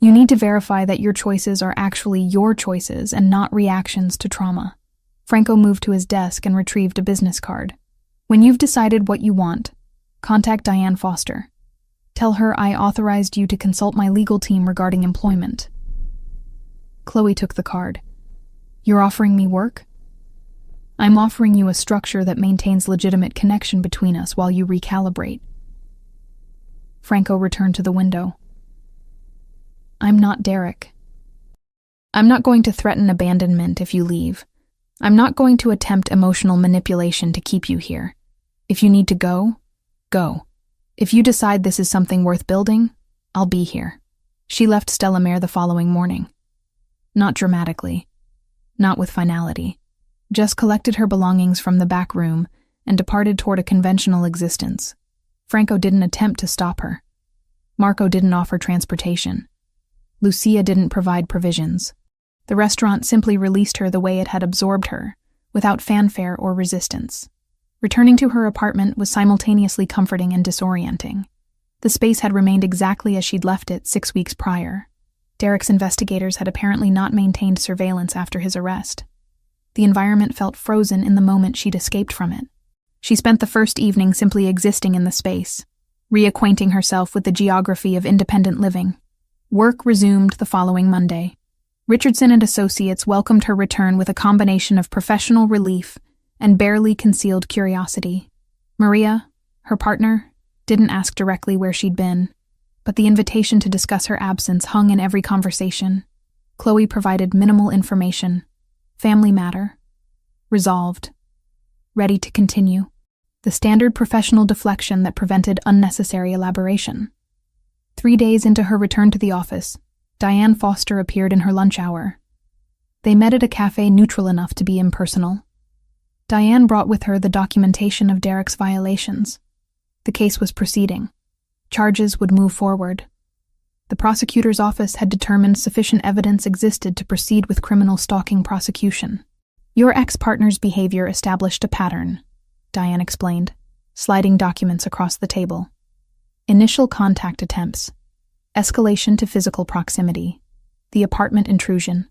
You need to verify that your choices are actually your choices and not reactions to trauma. Franco moved to his desk and retrieved a business card. When you've decided what you want, contact Diane Foster. Tell her I authorized you to consult my legal team regarding employment. Chloe took the card. You're offering me work? I'm offering you a structure that maintains legitimate connection between us while you recalibrate. Franco returned to the window. I'm not Derek. I'm not going to threaten abandonment if you leave. I'm not going to attempt emotional manipulation to keep you here. If you need to go, go. If you decide this is something worth building, I'll be here. She left Stellamere the following morning. Not dramatically. Not with finality. Just collected her belongings from the back room and departed toward a conventional existence. Franco didn't attempt to stop her. Marco didn't offer transportation. Lucia didn't provide provisions. The restaurant simply released her the way it had absorbed her, without fanfare or resistance. Returning to her apartment was simultaneously comforting and disorienting. The space had remained exactly as she'd left it 6 weeks prior. Derek's investigators had apparently not maintained surveillance after his arrest. The environment felt frozen in the moment she'd escaped from it. She spent the first evening simply existing in the space, reacquainting herself with the geography of independent living. Work resumed the following Monday. Richardson and Associates welcomed her return with a combination of professional relief and barely concealed curiosity. Maria, her partner, didn't ask directly where she'd been, but the invitation to discuss her absence hung in every conversation. Chloe provided minimal information. Family matter. Resolved. Ready to continue. The standard professional deflection that prevented unnecessary elaboration. 3 days into her return to the office, Diane Foster appeared in her lunch hour. They met at a cafe neutral enough to be impersonal. Diane brought with her the documentation of Derek's violations. The case was proceeding. Charges would move forward. The prosecutor's office had determined sufficient evidence existed to proceed with criminal stalking prosecution. Your ex-partner's behavior established a pattern, Diane explained, sliding documents across the table. Initial contact attempts, escalation to physical proximity, the apartment intrusion,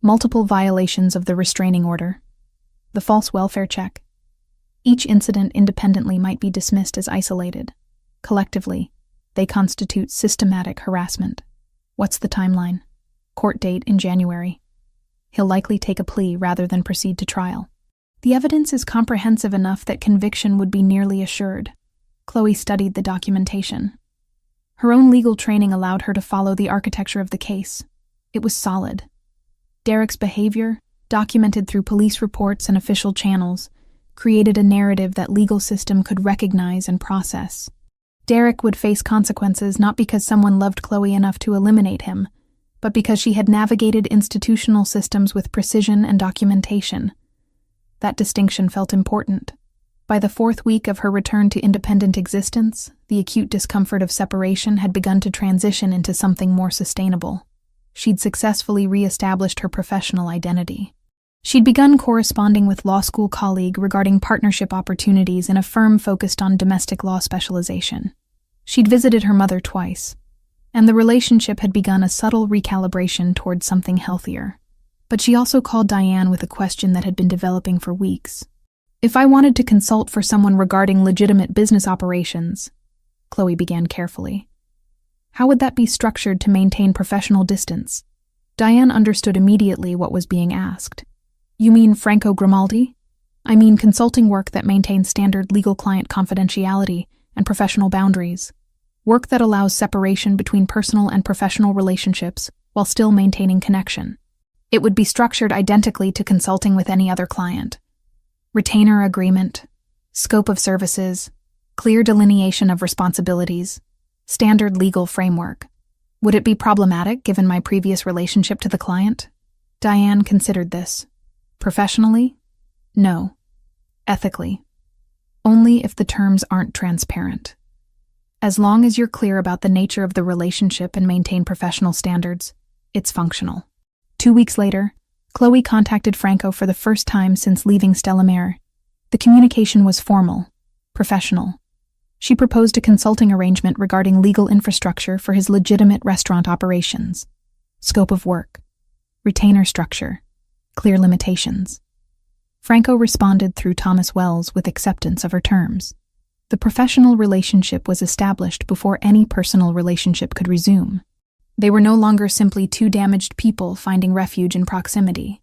multiple violations of the restraining order, the false welfare check. Each incident independently might be dismissed as isolated. Collectively, they constitute systematic harassment. What's the timeline? Court date in January. He'll likely take a plea rather than proceed to trial. The evidence is comprehensive enough that conviction would be nearly assured. Chloe studied the documentation. Her own legal training allowed her to follow the architecture of the case. It was solid. Derek's behavior, documented through police reports and official channels, created a narrative that legal system could recognize and process. Derek would face consequences not because someone loved Chloe enough to eliminate him, but because she had navigated institutional systems with precision and documentation. That distinction felt important. By the 4th week of her return to independent existence, the acute discomfort of separation had begun to transition into something more sustainable. She'd successfully re-established her professional identity. She'd begun corresponding with law school colleague regarding partnership opportunities in a firm focused on domestic law specialization. She'd visited her mother twice, and the relationship had begun a subtle recalibration towards something healthier. But she also called Diane with a question that had been developing for weeks. If I wanted to consult for someone regarding legitimate business operations, Chloe began carefully, how would that be structured to maintain professional distance? Diane understood immediately what was being asked. You mean Franco Grimaldi? I mean consulting work that maintains standard legal client confidentiality and professional boundaries. Work that allows separation between personal and professional relationships while still maintaining connection. It would be structured identically to consulting with any other client. Retainer agreement, scope of services, clear delineation of responsibilities, standard legal framework. Would it be problematic given my previous relationship to the client? Diane considered this. Professionally? No. Ethically? Only if the terms aren't transparent. As long as you're clear about the nature of the relationship and maintain professional standards, it's functional. 2 weeks later, Chloe contacted Franco for the first time since leaving Stella Mare. The communication was formal, professional. She proposed a consulting arrangement regarding legal infrastructure for his legitimate restaurant operations. Scope of work, retainer structure, clear limitations. Franco responded through Thomas Wells with acceptance of her terms. The professional relationship was established before any personal relationship could resume. They were no longer simply two damaged people finding refuge in proximity.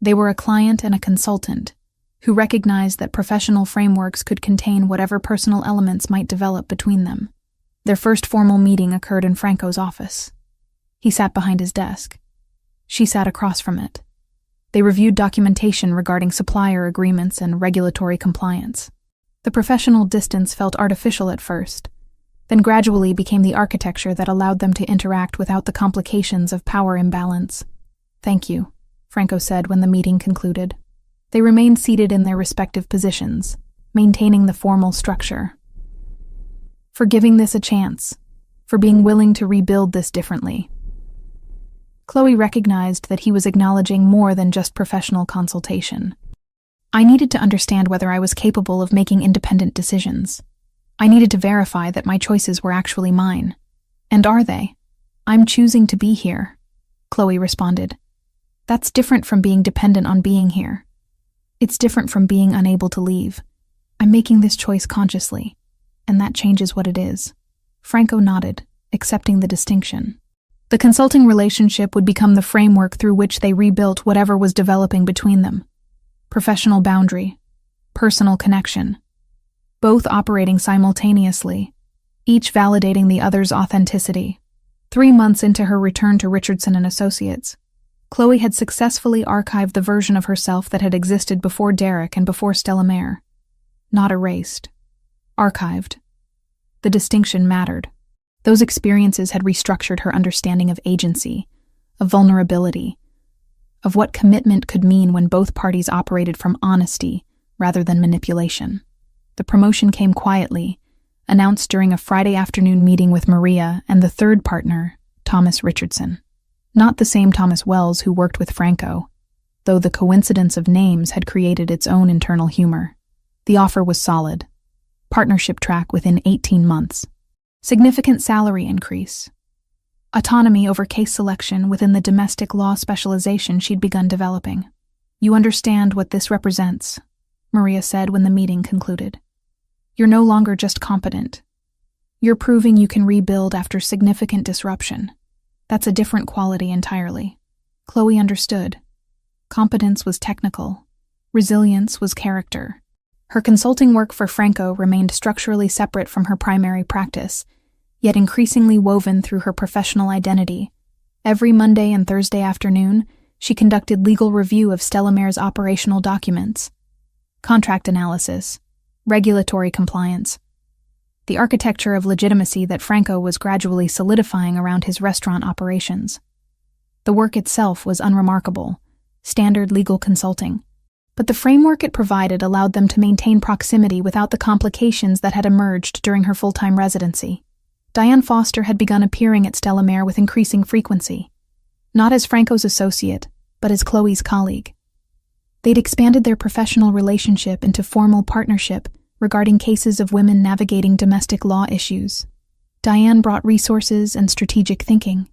They were a client and a consultant who recognized that professional frameworks could contain whatever personal elements might develop between them. Their first formal meeting occurred in Franco's office. He sat behind his desk. She sat across from it. They reviewed documentation regarding supplier agreements and regulatory compliance. The professional distance felt artificial at first, then gradually became the architecture that allowed them to interact without the complications of power imbalance. Thank you, Franco said when the meeting concluded. They remained seated in their respective positions, maintaining the formal structure. For giving this a chance, for being willing to rebuild this differently. Chloe recognized that he was acknowledging more than just professional consultation. I needed to understand whether I was capable of making independent decisions. I needed to verify that my choices were actually mine. And are they? I'm choosing to be here, Chloe responded. That's different from being dependent on being here. It's different from being unable to leave. I'm making this choice consciously, and that changes what it is. Franco nodded, accepting the distinction. The consulting relationship would become the framework through which they rebuilt whatever was developing between them. Professional boundary, personal connection, both operating simultaneously, each validating the other's authenticity. 3 months into her return to Richardson and Associates, Chloe had successfully archived the version of herself that had existed before Derek and before Stella Mayer. Not erased. Archived. The distinction mattered. Those experiences had restructured her understanding of agency, of vulnerability, of what commitment could mean when both parties operated from honesty rather than manipulation. The promotion came quietly, announced during a Friday afternoon meeting with Maria and the third partner, Thomas Richardson. Not the same Thomas Wells who worked with Franco, though the coincidence of names had created its own internal humor. The offer was solid. Partnership track within 18 months. Significant salary increase. Autonomy over case selection within the domestic law specialization she'd begun developing. "You understand what this represents," Maria said when the meeting concluded. "You're no longer just competent. You're proving you can rebuild after significant disruption. That's a different quality entirely." Chloe understood. Competence was technical. Resilience was character. Her consulting work for Franco remained structurally separate from her primary practice, yet increasingly woven through her professional identity. Every Monday and Thursday afternoon, she conducted legal review of Stella Mayer's operational documents, contract analysis, regulatory compliance, the architecture of legitimacy that Franco was gradually solidifying around his restaurant operations. The work itself was unremarkable, standard legal consulting, but the framework it provided allowed them to maintain proximity without the complications that had emerged during her full-time residency. Diane Foster had begun appearing at Stella Mayer with increasing frequency, not as Franco's associate, but as Chloe's colleague. They'd expanded their professional relationship into formal partnership regarding cases of women navigating domestic law issues. Diane brought resources and strategic thinking.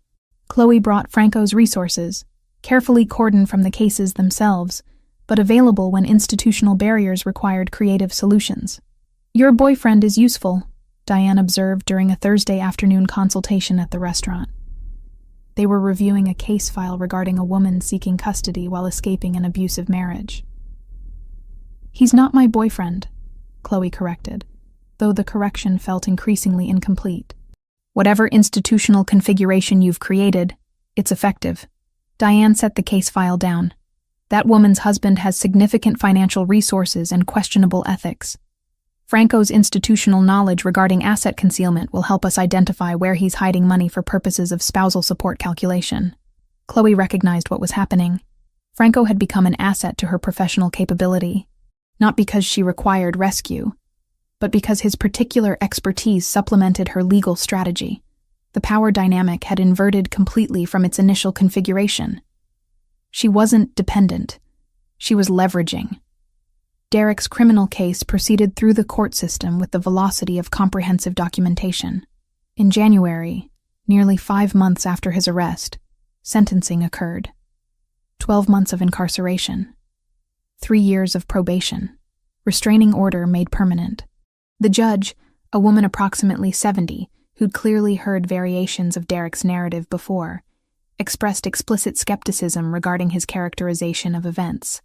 Chloe brought Franco's resources, carefully cordoned from the cases themselves, but available when institutional barriers required creative solutions. "Your boyfriend is useful," Diane observed during a Thursday afternoon consultation at the restaurant. They were reviewing a case file regarding a woman seeking custody while escaping an abusive marriage. "He's not my boyfriend," Chloe corrected, though the correction felt increasingly incomplete. "Whatever institutional configuration you've created, it's effective." Diane set the case file down. "That woman's husband has significant financial resources and questionable ethics. Franco's institutional knowledge regarding asset concealment will help us identify where he's hiding money for purposes of spousal support calculation." Chloe recognized what was happening. Franco had become an asset to her professional capability, not because she required rescue, but because his particular expertise supplemented her legal strategy. The power dynamic had inverted completely from its initial configuration. She wasn't dependent. She was leveraging. Derek's criminal case proceeded through the court system with the velocity of comprehensive documentation. In January, nearly 5 months after his arrest, sentencing occurred. 12 months of incarceration. 3 years of probation. Restraining order made permanent. The judge, a woman approximately 70, who'd clearly heard variations of Derek's narrative before, expressed explicit skepticism regarding his characterization of events.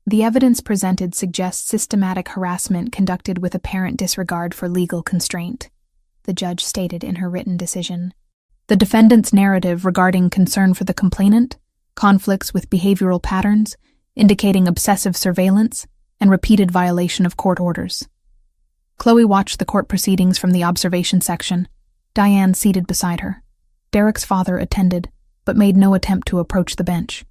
"The evidence presented suggests systematic harassment conducted with apparent disregard for legal constraint," the judge stated in her written decision. "The defendant's narrative regarding concern for the complainant conflicts with behavioral patterns, indicating obsessive surveillance and repeated violation of court orders." Chloe watched the court proceedings from the observation section, Diane seated beside her. Derek's father attended, but made no attempt to approach the bench.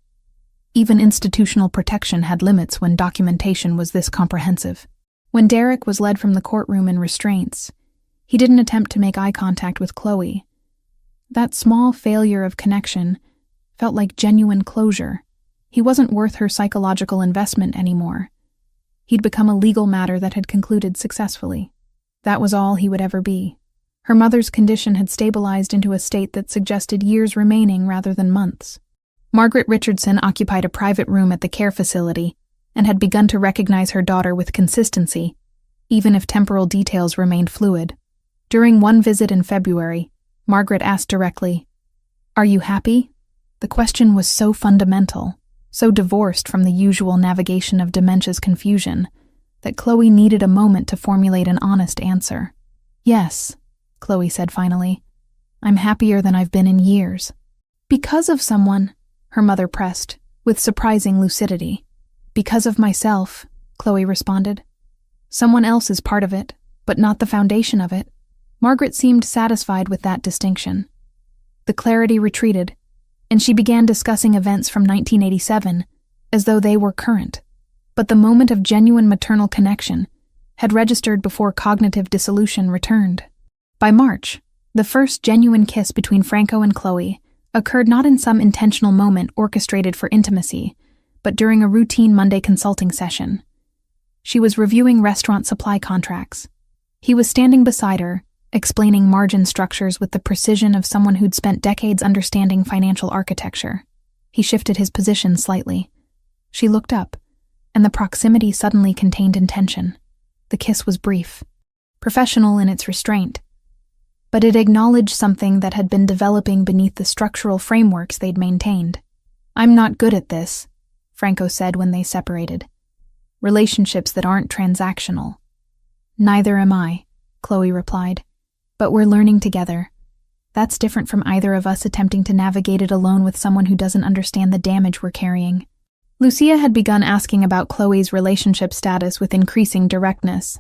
Even institutional protection had limits when documentation was this comprehensive. When Derek was led from the courtroom in restraints, he didn't attempt to make eye contact with Chloe. That small failure of connection felt like genuine closure. He wasn't worth her psychological investment anymore. He'd become a legal matter that had concluded successfully. That was all he would ever be. Her mother's condition had stabilized into a state that suggested years remaining rather than months. Margaret Richardson occupied a private room at the care facility and had begun to recognize her daughter with consistency, even if temporal details remained fluid. During one visit in February, Margaret asked directly, Are you happy? The question was so fundamental, so divorced from the usual navigation of dementia's confusion, that Chloe needed a moment to formulate an honest answer. Yes, Chloe said finally. I'm happier than I've been in years. Because of someone, her mother pressed, with surprising lucidity. Because of myself, Chloe responded. Someone else is part of it, but not the foundation of it. Margaret seemed satisfied with that distinction. The clarity retreated, and she began discussing events from 1987 as though they were current. But the moment of genuine maternal connection had registered before cognitive dissolution returned. By March, the first genuine kiss between Franco and Chloe occurred not in some intentional moment orchestrated for intimacy, but during a routine Monday consulting session. She was reviewing restaurant supply contracts. He was standing beside her, explaining margin structures with the precision of someone who'd spent decades understanding financial architecture. He shifted his position slightly. She looked up, and the proximity suddenly contained intention. The kiss was brief, professional in its restraint, but it acknowledged something that had been developing beneath the structural frameworks they'd maintained. I'm not good at this, Franco said when they separated. Relationships that aren't transactional. Neither am I, Chloe replied. But we're learning together. That's different from either of us attempting to navigate it alone with someone who doesn't understand the damage we're carrying. Lucia had begun asking about Chloe's relationship status with increasing directness.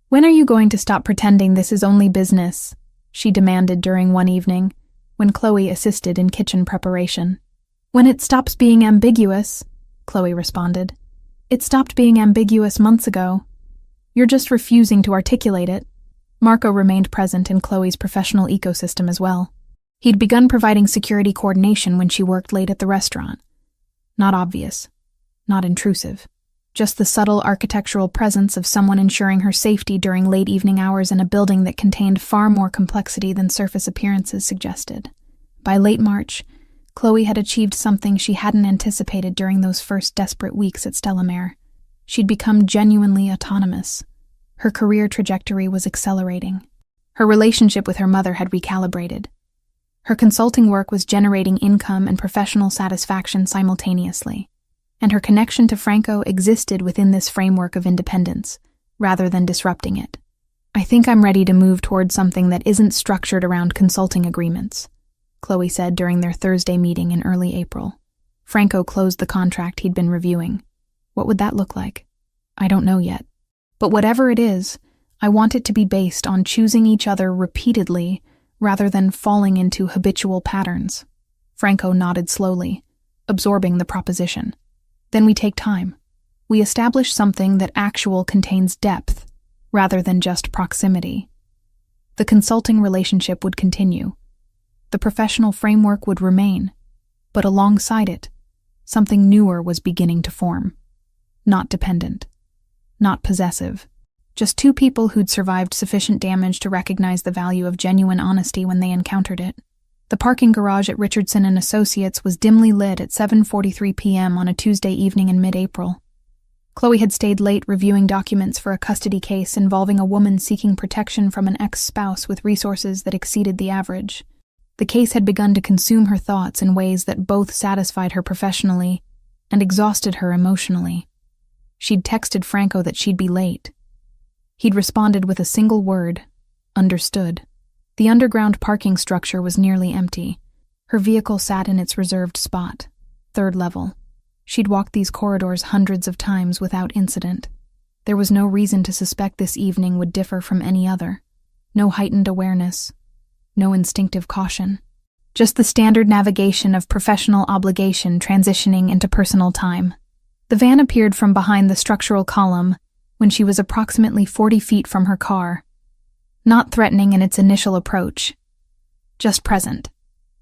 When are you going to stop pretending this is only business? She demanded during one evening, when Chloe assisted in kitchen preparation. When it stops being ambiguous, Chloe responded. It stopped being ambiguous months ago. You're just refusing to articulate it. Marco remained present in Chloe's professional ecosystem as well. He'd begun providing security coordination when she worked late at the restaurant. Not obvious, not intrusive, just the subtle architectural presence of someone ensuring her safety during late evening hours in a building that contained far more complexity than surface appearances suggested. By late March, Chloe had achieved something she hadn't anticipated during those first desperate weeks at Stellamere. She'd become genuinely autonomous. Her career trajectory was accelerating. Her relationship with her mother had recalibrated. Her consulting work was generating income and professional satisfaction simultaneously, and her connection to Franco existed within this framework of independence, rather than disrupting it. I think I'm ready to move toward something that isn't structured around consulting agreements, Chloe said during their Thursday meeting in early April. Franco closed the contract he'd been reviewing. What would that look like? I don't know yet. But whatever it is, I want it to be based on choosing each other repeatedly rather than falling into habitual patterns. Franco nodded slowly, absorbing the proposition. Then we take time. We establish something that actually contains depth rather than just proximity. The consulting relationship would continue. The professional framework would remain, but alongside it, something newer was beginning to form. Not dependent. Not possessive. Just two people who'd survived sufficient damage to recognize the value of genuine honesty when they encountered it. The parking garage at Richardson & Associates was dimly lit at 7:43 p.m. on a Tuesday evening in mid-April. Chloe had stayed late reviewing documents for a custody case involving a woman seeking protection from an ex-spouse with resources that exceeded the average. The case had begun to consume her thoughts in ways that both satisfied her professionally and exhausted her emotionally. She'd texted Franco that she'd be late. He'd responded with a single word, understood. The underground parking structure was nearly empty. Her vehicle sat in its reserved spot, third level. She'd walked these corridors hundreds of times without incident. There was no reason to suspect this evening would differ from any other. No heightened awareness, no instinctive caution. Just the standard navigation of professional obligation transitioning into personal time. The van appeared from behind the structural column when she was approximately 40 feet from her car. Not threatening in its initial approach, just present.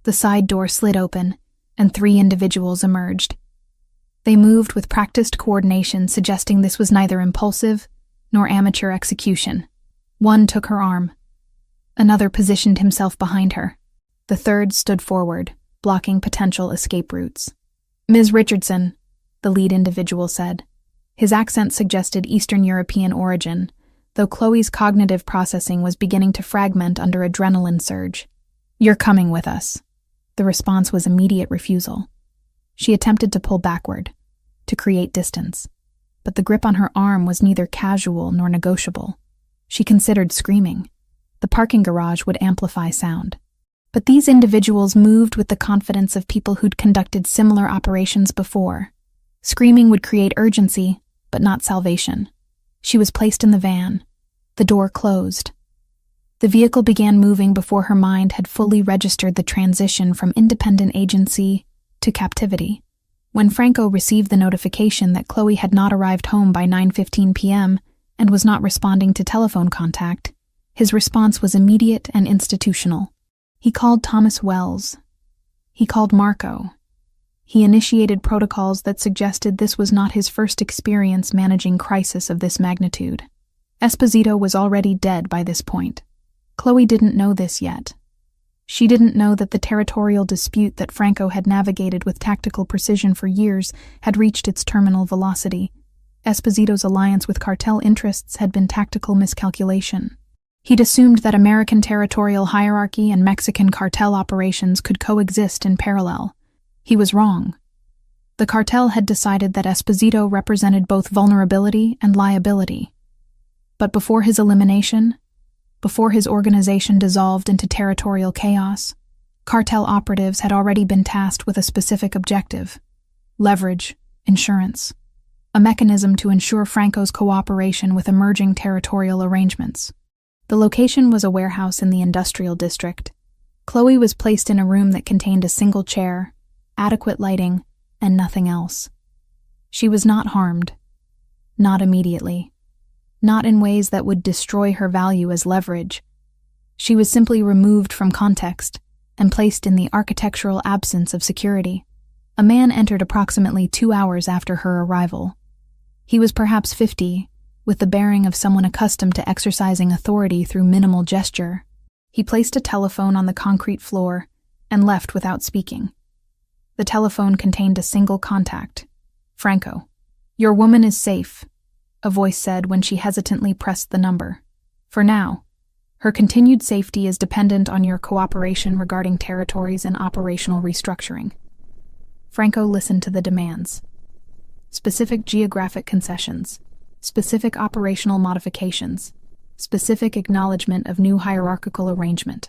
The side door slid open, and 3 individuals emerged. They moved with practiced coordination, suggesting this was neither impulsive nor amateur execution. One took her arm. Another positioned himself behind her. The third stood forward, blocking potential escape routes. Ms. Richardson, the lead individual said. His accent suggested Eastern European origin, though Chloe's cognitive processing was beginning to fragment under adrenaline surge. You're coming with us. The response was immediate refusal. She attempted to pull backward, to create distance, but the grip on her arm was neither casual nor negotiable. She considered screaming. The parking garage would amplify sound. But these individuals moved with the confidence of people who'd conducted similar operations before. Screaming would create urgency, but not salvation. She was placed in the van. The door closed. The vehicle began moving before her mind had fully registered the transition from independent agency to captivity. When Franco received the notification that Chloe had not arrived home by 9:15 p.m. and was not responding to telephone contact, his response was immediate and institutional. He called Thomas Wells. He called Marco. He initiated protocols that suggested this was not his first experience managing crisis of this magnitude. Esposito was already dead by this point. Chloe didn't know this yet. She didn't know that the territorial dispute that Franco had navigated with tactical precision for years had reached its terminal velocity. Esposito's alliance with cartel interests had been tactical miscalculation. He'd assumed that American territorial hierarchy and Mexican cartel operations could coexist in parallel. He was wrong. The cartel had decided that Esposito represented both vulnerability and liability. But before his elimination, before his organization dissolved into territorial chaos, cartel operatives had already been tasked with a specific objective: leverage, insurance, a mechanism to ensure Franco's cooperation with emerging territorial arrangements. The location was a warehouse in the industrial district. Chloe was placed in a room that contained a single chair, adequate lighting, and nothing else. She was not harmed. Not immediately. Not in ways that would destroy her value as leverage. She was simply removed from context and placed in the architectural absence of security. A man entered approximately 2 hours after her arrival. He was perhaps 50, with the bearing of someone accustomed to exercising authority through minimal gesture. He placed a telephone on the concrete floor and left without speaking. The telephone contained a single contact: Franco. "Your woman is safe," a voice said when she hesitantly pressed the number. "For now. Her continued safety is dependent on your cooperation regarding territories and operational restructuring." Franco listened to the demands. Specific geographic concessions, specific operational modifications, specific acknowledgement of new hierarchical arrangement.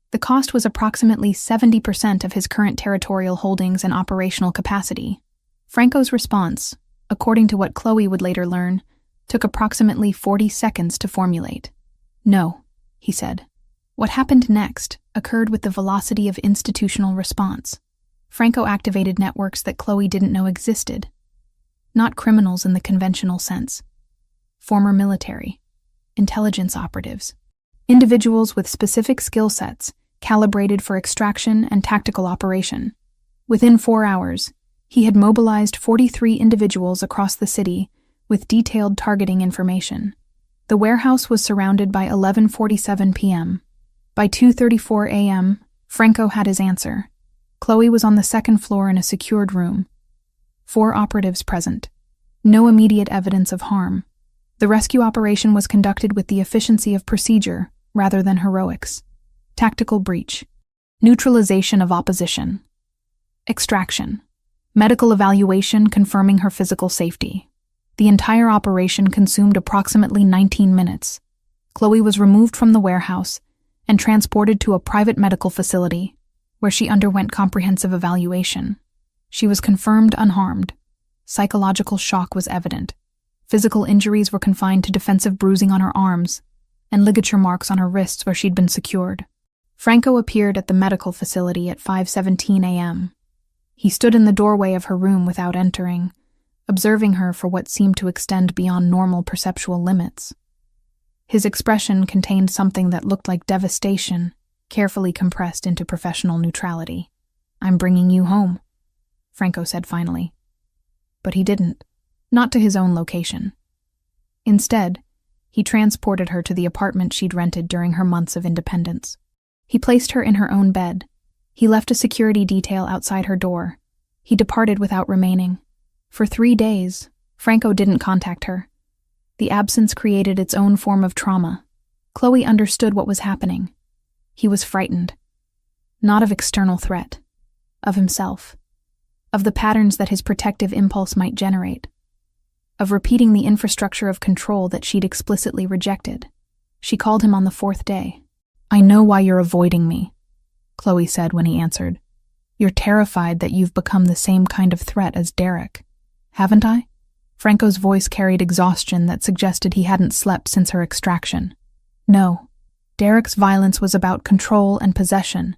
The cost was approximately 70% of his current territorial holdings and operational capacity. Franco's response, according to what Chloe would later learn, took approximately 40 seconds to formulate. "No," he said. What happened next occurred with the velocity of institutional response. Franco activated networks that Chloe didn't know existed. Not criminals in the conventional sense. Former military, intelligence operatives, individuals with specific skill sets calibrated for extraction and tactical operation. Within 4 hours, he had mobilized 43 individuals across the city with detailed targeting information. The warehouse was surrounded by 11:47 p.m. By 2:34 a.m., Franco had his answer. Chloe was on the second floor in a secured room. 4 operatives present. No immediate evidence of harm. The rescue operation was conducted with the efficiency of procedure rather than heroics. Tactical breach. Neutralization of opposition. Extraction. Medical evaluation confirming her physical safety. The entire operation consumed approximately 19 minutes. Chloe was removed from the warehouse and transported to a private medical facility, where she underwent comprehensive evaluation. She was confirmed unharmed. Psychological shock was evident. Physical injuries were confined to defensive bruising on her arms and ligature marks on her wrists where she'd been secured. Franco appeared at the medical facility at 5:17 a.m. He stood in the doorway of her room without entering, observing her for what seemed to extend beyond normal perceptual limits. His expression contained something that looked like devastation, carefully compressed into professional neutrality. "I'm bringing you home," Franco said finally. But he didn't. Not to his own location. Instead, he transported her to the apartment she'd rented during her months of independence. He placed her in her own bed. He left a security detail outside her door. He departed without remaining. For 3 days, Franco didn't contact her. The absence created its own form of trauma. Chloe understood what was happening. He was frightened. Not of external threat, of himself, of the patterns that his protective impulse might generate, of repeating the infrastructure of control that she'd explicitly rejected. She called him on the fourth day. "I know why you're avoiding me," Chloe said when he answered. "You're terrified that you've become the same kind of threat as Derek. Haven't I?" Franco's voice carried exhaustion that suggested he hadn't slept since her extraction. "No. Derek's violence was about control and possession.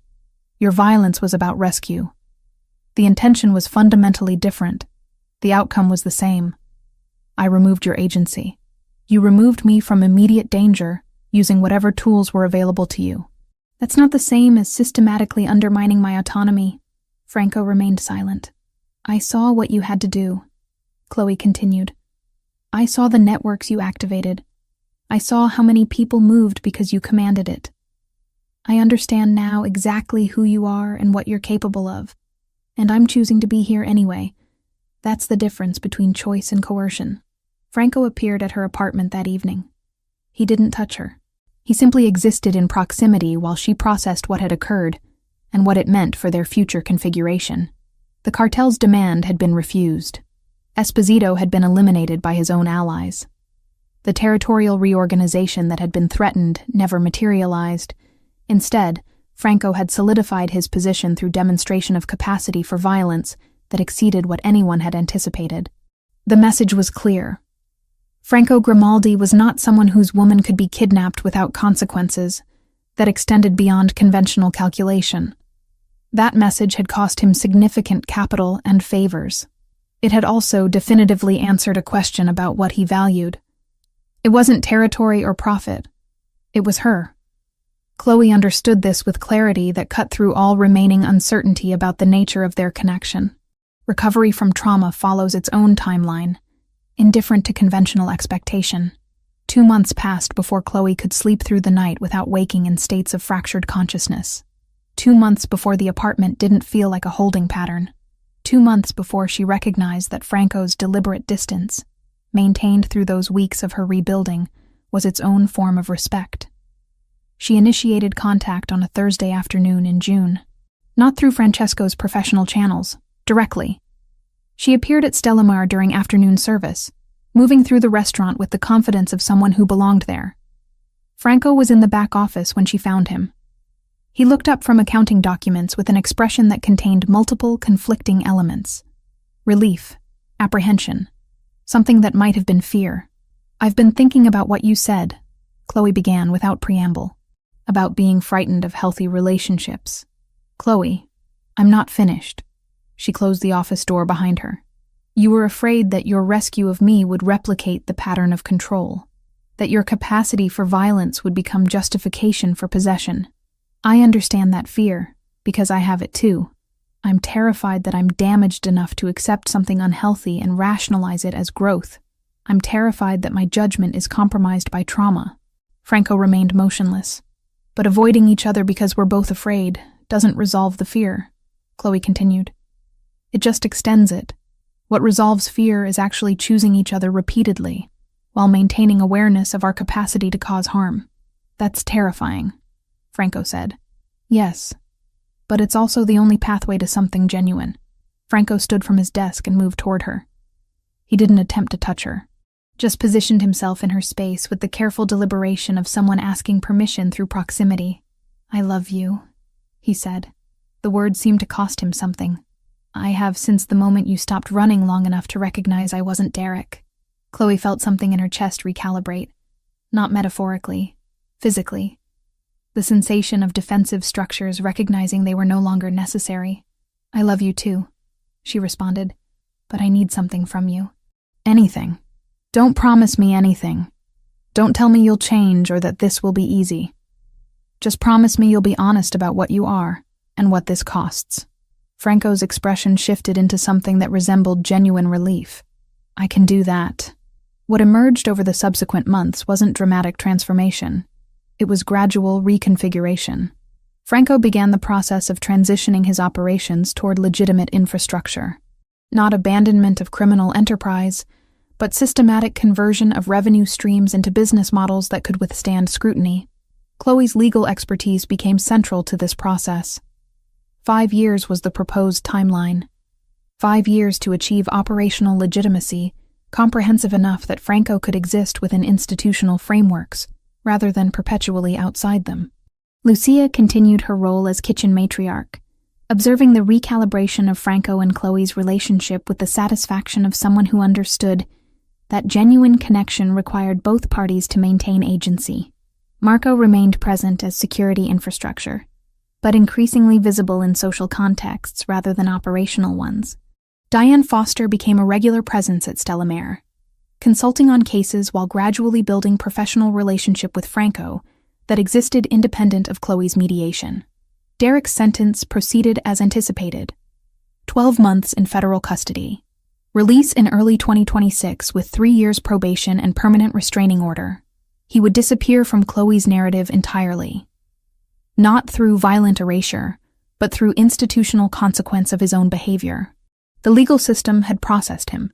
Your violence was about rescue. The intention was fundamentally different. The outcome was the same. I removed your agency. You removed me from immediate danger, using whatever tools were available to you. That's not the same as systematically undermining my autonomy." Franco remained silent. "I saw what you had to do," Chloe continued. "I saw the networks you activated. I saw how many people moved because you commanded it. I understand now exactly who you are and what you're capable of, and I'm choosing to be here anyway. That's the difference between choice and coercion." Franco appeared at her apartment that evening. He didn't touch her. He simply existed in proximity while she processed what had occurred and what it meant for their future configuration. The cartel's demand had been refused. Esposito had been eliminated by his own allies. The territorial reorganization that had been threatened never materialized. Instead, Franco had solidified his position through demonstration of capacity for violence that exceeded what anyone had anticipated. The message was clear. Franco Grimaldi was not someone whose woman could be kidnapped without consequences that extended beyond conventional calculation. That message had cost him significant capital and favors. It had also definitively answered a question about what he valued. It wasn't territory or profit. It was her. Chloe understood this with clarity that cut through all remaining uncertainty about the nature of their connection. Recovery from trauma follows its own timeline, indifferent to conventional expectation. 2 months passed before Chloe could sleep through the night without waking in states of fractured consciousness. 2 months before the apartment didn't feel like a holding pattern. 2 months before she recognized that Franco's deliberate distance, maintained through those weeks of her rebuilding, was its own form of respect. She initiated contact on a Thursday afternoon in June. Not through Francesco's professional channels, directly. She appeared at Stellamar during afternoon service, moving through the restaurant with the confidence of someone who belonged there. Franco was in the back office when she found him. He looked up from accounting documents with an expression that contained multiple conflicting elements. Relief, apprehension, something that might have been fear. "I've been thinking about what you said," Chloe began without preamble, "about being frightened of healthy relationships. Chloe, I'm not finished." She closed the office door behind her. "You were afraid that your rescue of me would replicate the pattern of control, that your capacity for violence would become justification for possession. I understand that fear, because I have it too. I'm terrified that I'm damaged enough to accept something unhealthy and rationalize it as growth. I'm terrified that my judgment is compromised by trauma." Franco remained motionless. "But avoiding each other because we're both afraid doesn't resolve the fear," Chloe continued. "It just extends it. What resolves fear is actually choosing each other repeatedly, while maintaining awareness of our capacity to cause harm. That's terrifying," Franco said. "Yes, but it's also the only pathway to something genuine." Franco stood from his desk and moved toward her. He didn't attempt to touch her, just positioned himself in her space with the careful deliberation of someone asking permission through proximity. "I love you," he said. The words seemed to cost him something. "I have since the moment you stopped running long enough to recognize I wasn't Derek." Chloe felt something in her chest recalibrate. Not metaphorically, physically. The sensation of defensive structures recognizing they were no longer necessary. "I love you too," she responded, "but I need something from you." "Anything. Don't promise me anything. Don't tell me you'll change or that this will be easy. Just promise me you'll be honest about what you are and what this costs." Franco's expression shifted into something that resembled genuine relief. "I can do that." What emerged over the subsequent months wasn't dramatic transformation. It was gradual reconfiguration. Franco began the process of transitioning his operations toward legitimate infrastructure. Not abandonment of criminal enterprise, but systematic conversion of revenue streams into business models that could withstand scrutiny. Chloe's legal expertise became central to this process. 5 years was the proposed timeline. 5 years to achieve operational legitimacy, comprehensive enough that Franco could exist within institutional frameworks, rather than perpetually outside them. Lucia continued her role as kitchen matriarch, observing the recalibration of Franco and Chloe's relationship with the satisfaction of someone who understood that genuine connection required both parties to maintain agency. Marco remained present as security infrastructure, but increasingly visible in social contexts rather than operational ones. Diane Foster became a regular presence at Stella Mare, consulting on cases while gradually building professional relationship with Franco that existed independent of Chloe's mediation. Derek's sentence proceeded as anticipated: 12 months in federal custody. Release in early 2026 with 3 years probation and permanent restraining order. He would disappear from Chloe's narrative entirely. Not through violent erasure, but through institutional consequence of his own behavior. The legal system had processed him.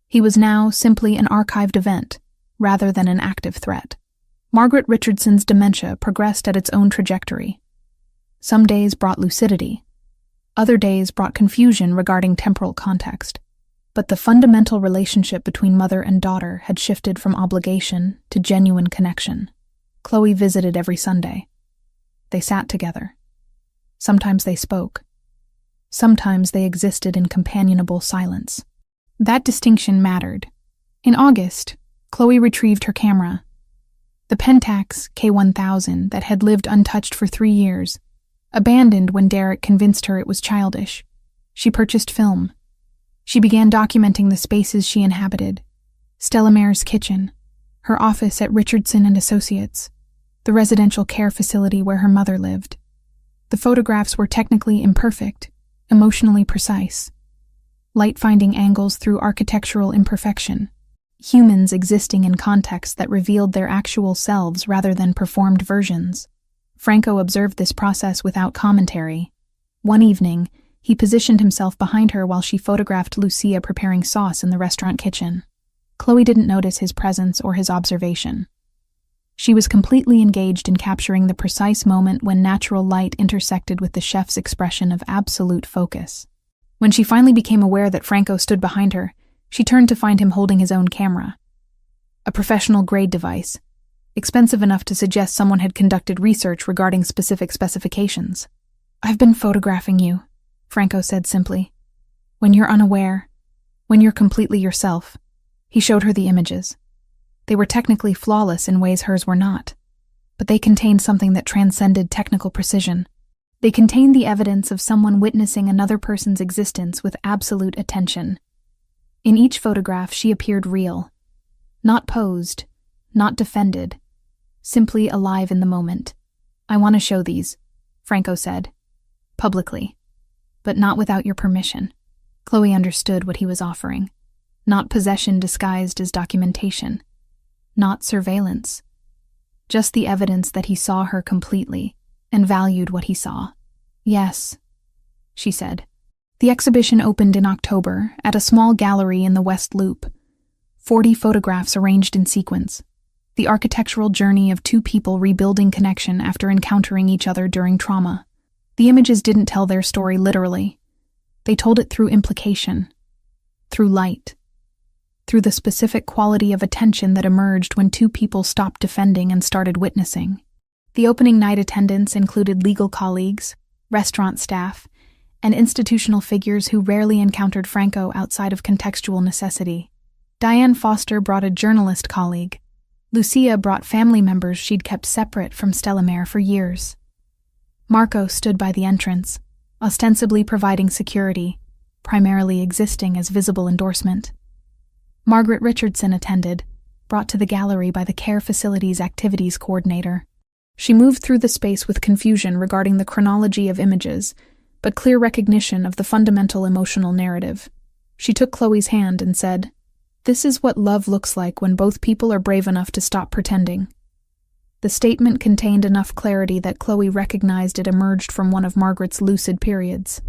He was now simply an archived event, rather than an active threat. Margaret Richardson's dementia progressed at its own trajectory. Some days brought lucidity. Other days brought confusion regarding temporal context. But the fundamental relationship between mother and daughter had shifted from obligation to genuine connection. Chloe visited every Sunday. They sat together. Sometimes they spoke. Sometimes they existed in companionable silence. That distinction mattered. In August, Chloe retrieved her camera. The Pentax K1000 that had lived untouched for 3 years, abandoned when Derek convinced her it was childish. She purchased film. She began documenting the spaces she inhabited: Stella Mare's kitchen, her office at Richardson and Associates, the residential care facility where her mother lived. The photographs were technically imperfect, emotionally precise. Light-finding angles through architectural imperfection. Humans existing in contexts that revealed their actual selves rather than performed versions. Franco observed this process without commentary. One evening, he positioned himself behind her while she photographed Lucia preparing sauce in the restaurant kitchen. Chloe didn't notice his presence or his observation. She was completely engaged in capturing the precise moment when natural light intersected with the chef's expression of absolute focus. When she finally became aware that Franco stood behind her, she turned to find him holding his own camera. A professional-grade device, expensive enough to suggest someone had conducted research regarding specific specifications. "I've been photographing you," Franco said simply. "When you're unaware, when you're completely yourself." He showed her the images. They were technically flawless in ways hers were not, but they contained something that transcended technical precision. They contained the evidence of someone witnessing another person's existence with absolute attention. In each photograph, she appeared real, not posed, not defended, simply alive in the moment. "I want to show these," Franco said, publicly, "but not without your permission." Chloe understood what he was offering. Not possession disguised as documentation. Not surveillance. Just the evidence that he saw her completely and valued what he saw. "Yes," she said. The exhibition opened in October at a small gallery in the West Loop. 40 photographs arranged in sequence. The architectural journey of two people rebuilding connection after encountering each other during trauma. The images didn't tell their story literally. They told it through implication, through light, through the specific quality of attention that emerged when two people stopped defending and started witnessing. The opening night attendance included legal colleagues, restaurant staff, and institutional figures who rarely encountered Franco outside of contextual necessity. Diane Foster brought a journalist colleague. Lucia brought family members she'd kept separate from Stella Mare for years. Marco stood by the entrance, ostensibly providing security, primarily existing as visible endorsement. Margaret Richardson attended, brought to the gallery by the care facility's activities coordinator. She moved through the space with confusion regarding the chronology of images, but clear recognition of the fundamental emotional narrative. She took Chloe's hand and said, "This is what love looks like when both people are brave enough to stop pretending." The statement contained enough clarity that Chloe recognized it emerged from one of Margaret's lucid periods.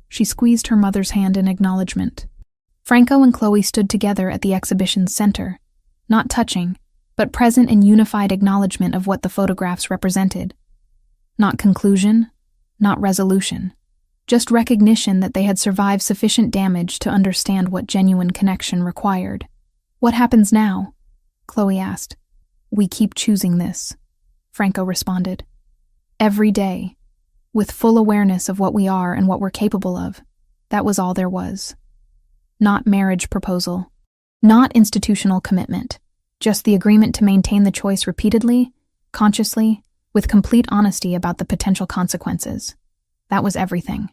She squeezed her mother's hand in acknowledgement. Franco and Chloe stood together at the exhibition's center, not touching, but present in unified acknowledgement of what the photographs represented. Not conclusion, not resolution, Just recognition that they had survived sufficient damage to understand what genuine connection required. "What happens now?" Chloe asked. "We keep choosing this," Franco responded. "Every day, with full awareness of what we are and what we're capable of." That was all there was. Not marriage proposal, not institutional commitment, just the agreement to maintain the choice repeatedly, consciously, with complete honesty about the potential consequences. That was everything.